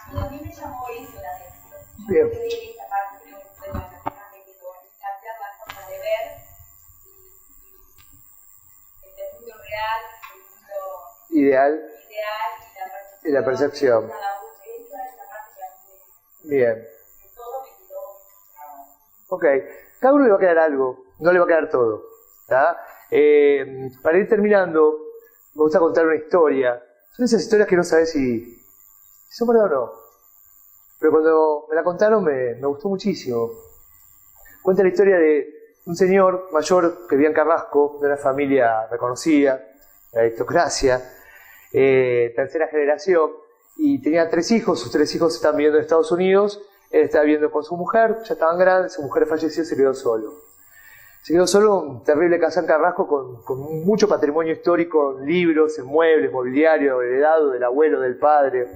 A mí me llamó eso la atención. Bien. Yo vi esta parte que fue la cambiar la forma de ver y el mundo real, el mundo Ideal ideal y la percepción. Esa es la parte que a mí Bien. de todo me quedó. Ok. Cada uno le va a quedar algo, no le va a quedar todo. ¿Tá? Para ir terminando, me gusta contar una historia. Son esas historias que no sabes si son verdad o no. Pero cuando me la contaron me gustó muchísimo. Cuenta la historia de un señor mayor que vivía en Carrasco, de una familia reconocida, de aristocracia, tercera generación, y tenía 3 hijos. Sus 3 hijos estaban viviendo en Estados Unidos. Él estaba viviendo con su mujer, ya estaban grandes, su mujer falleció y se quedó solo. Se quedó solo, un terrible casa en Carrasco con mucho patrimonio histórico, en libros, en muebles, mobiliario, heredado del abuelo, del padre.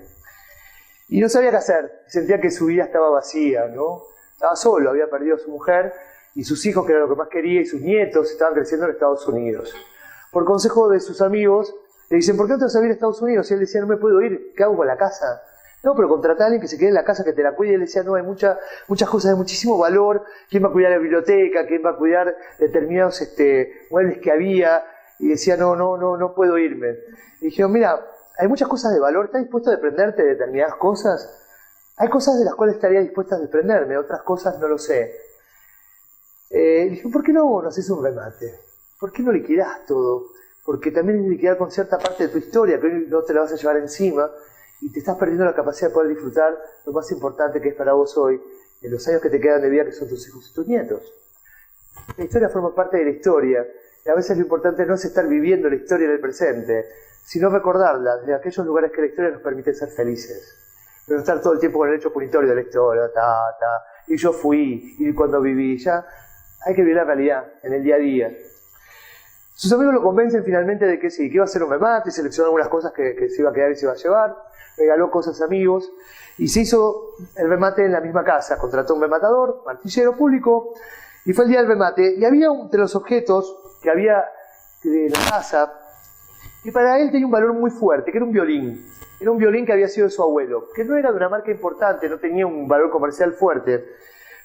Y no sabía qué hacer, sentía que su vida estaba vacía, ¿no? Estaba solo, había perdido a su mujer y sus hijos, que era lo que más quería, y sus nietos estaban creciendo en Estados Unidos. Por consejo de sus amigos, le dicen, ¿por qué no te vas a ir a Estados Unidos? Y él decía, no me puedo ir, ¿qué hago con la casa? No, pero contratá a alguien que se quede en la casa, que te la cuide. Y él decía, no, hay muchas cosas de muchísimo valor. ¿Quién va a cuidar la biblioteca? ¿Quién va a cuidar determinados muebles que había? Y decía, no puedo irme. Y dijeron, mira, hay muchas cosas de valor. ¿Estás dispuesto a desprenderte de determinadas cosas? Hay cosas de las cuales estaría dispuesta a desprenderme, otras cosas no lo sé. Dije, ¿por qué no haces un remate? ¿Por qué no liquidás todo? Porque también es liquidar con cierta parte de tu historia, que hoy no te la vas a llevar encima, y te estás perdiendo la capacidad de poder disfrutar lo más importante que es para vos hoy, en los años que te quedan de vida, que son tus hijos y tus nietos. La historia forma parte de la historia, y a veces lo importante no es estar viviendo la historia en el presente, sino recordarla desde aquellos lugares que la historia nos permite ser felices. Pero no estar todo el tiempo con el hecho punitorio de la historia, y yo fui, y cuando viví, ya hay que vivir la realidad, en el día a día. Sus amigos lo convencen finalmente de que sí, que iba a hacer un remate, seleccionó algunas cosas que se iba a quedar y se iba a llevar, regaló cosas a amigos, y se hizo el remate en la misma casa. Contrató un rematador, martillero público, y fue el día del remate, y había de los objetos que había de la casa, y para él tenía un valor muy fuerte, que era un violín. Era un violín que había sido de su abuelo, que no era de una marca importante, no tenía un valor comercial fuerte,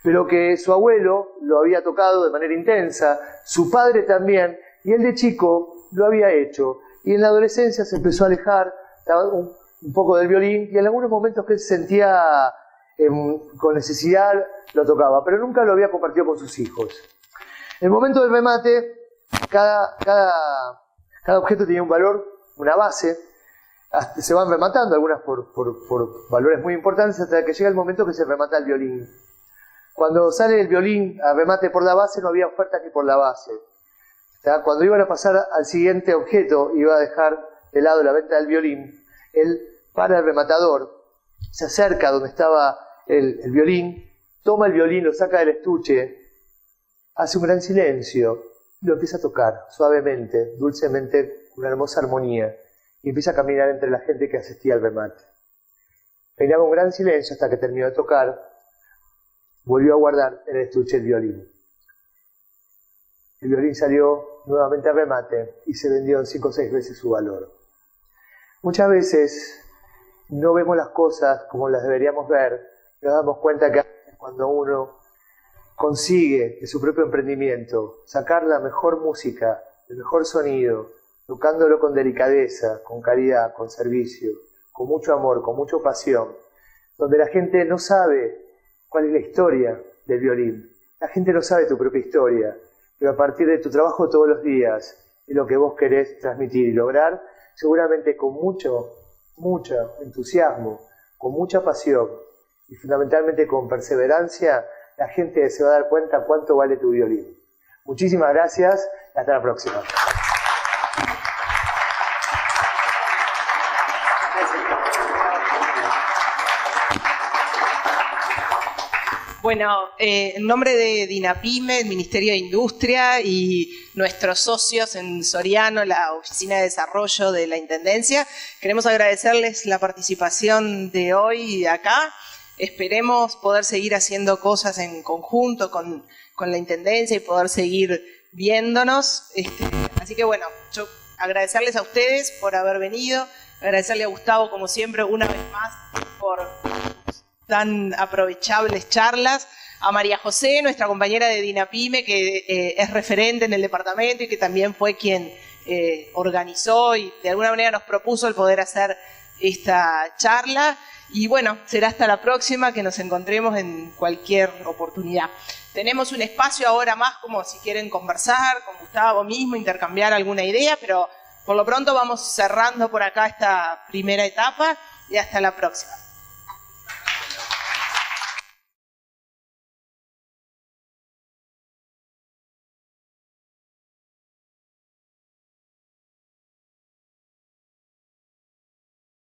pero que su abuelo lo había tocado de manera intensa, su padre también, y él de chico lo había hecho. Y en la adolescencia se empezó a alejar un poco del violín, y en algunos momentos que él se sentía con necesidad lo tocaba, pero nunca lo había compartido con sus hijos. En el momento del remate, cada objeto tenía un valor, una base. Se van rematando, algunas por valores muy importantes, hasta que llega el momento que se remata el violín. Cuando sale el violín a remate por la base, no había oferta ni por la base. Cuando iban a pasar al siguiente objeto, iba a dejar de lado la venta del violín, él para el rematador, se acerca donde estaba el violín, toma el violín, lo saca del estuche, hace un gran silencio, y lo empieza a tocar suavemente, dulcemente, con una hermosa armonía, y empieza a caminar entre la gente que asistía al remate. Peinaba un gran silencio hasta que terminó de tocar, volvió a guardar en el estuche el violín. El violín salió nuevamente al remate y se vendió en 5 o 6 veces su valor. Muchas veces no vemos las cosas como las deberíamos ver, y nos damos cuenta que cuando uno consigue de su propio emprendimiento sacar la mejor música, el mejor sonido, tocándolo con delicadeza, con calidad, con servicio, con mucho amor, con mucha pasión, donde la gente no sabe cuál es la historia del violín. La gente no sabe tu propia historia, pero a partir de tu trabajo todos los días y lo que vos querés transmitir y lograr, seguramente con mucho entusiasmo, con mucha pasión y fundamentalmente con perseverancia, la gente se va a dar cuenta cuánto vale tu violín. Muchísimas gracias y hasta la próxima. Bueno, en nombre de DINAPYME, el Ministerio de Industria y nuestros socios en Soriano, la Oficina de Desarrollo de la Intendencia, queremos agradecerles la participación de hoy acá. Esperemos poder seguir haciendo cosas en conjunto con la Intendencia y poder seguir viéndonos. Así que bueno, yo agradecerles a ustedes por haber venido, agradecerle a Gustavo, como siempre, una vez más, por tan aprovechables charlas, a María José, nuestra compañera de DINAPYME, que es referente en el departamento y que también fue quien organizó y de alguna manera nos propuso el poder hacer esta charla. Y bueno, será hasta la próxima, que nos encontremos en cualquier oportunidad. Tenemos un espacio ahora más como si quieren conversar con Gustavo mismo, intercambiar alguna idea, pero por lo pronto vamos cerrando por acá esta primera etapa y hasta la próxima.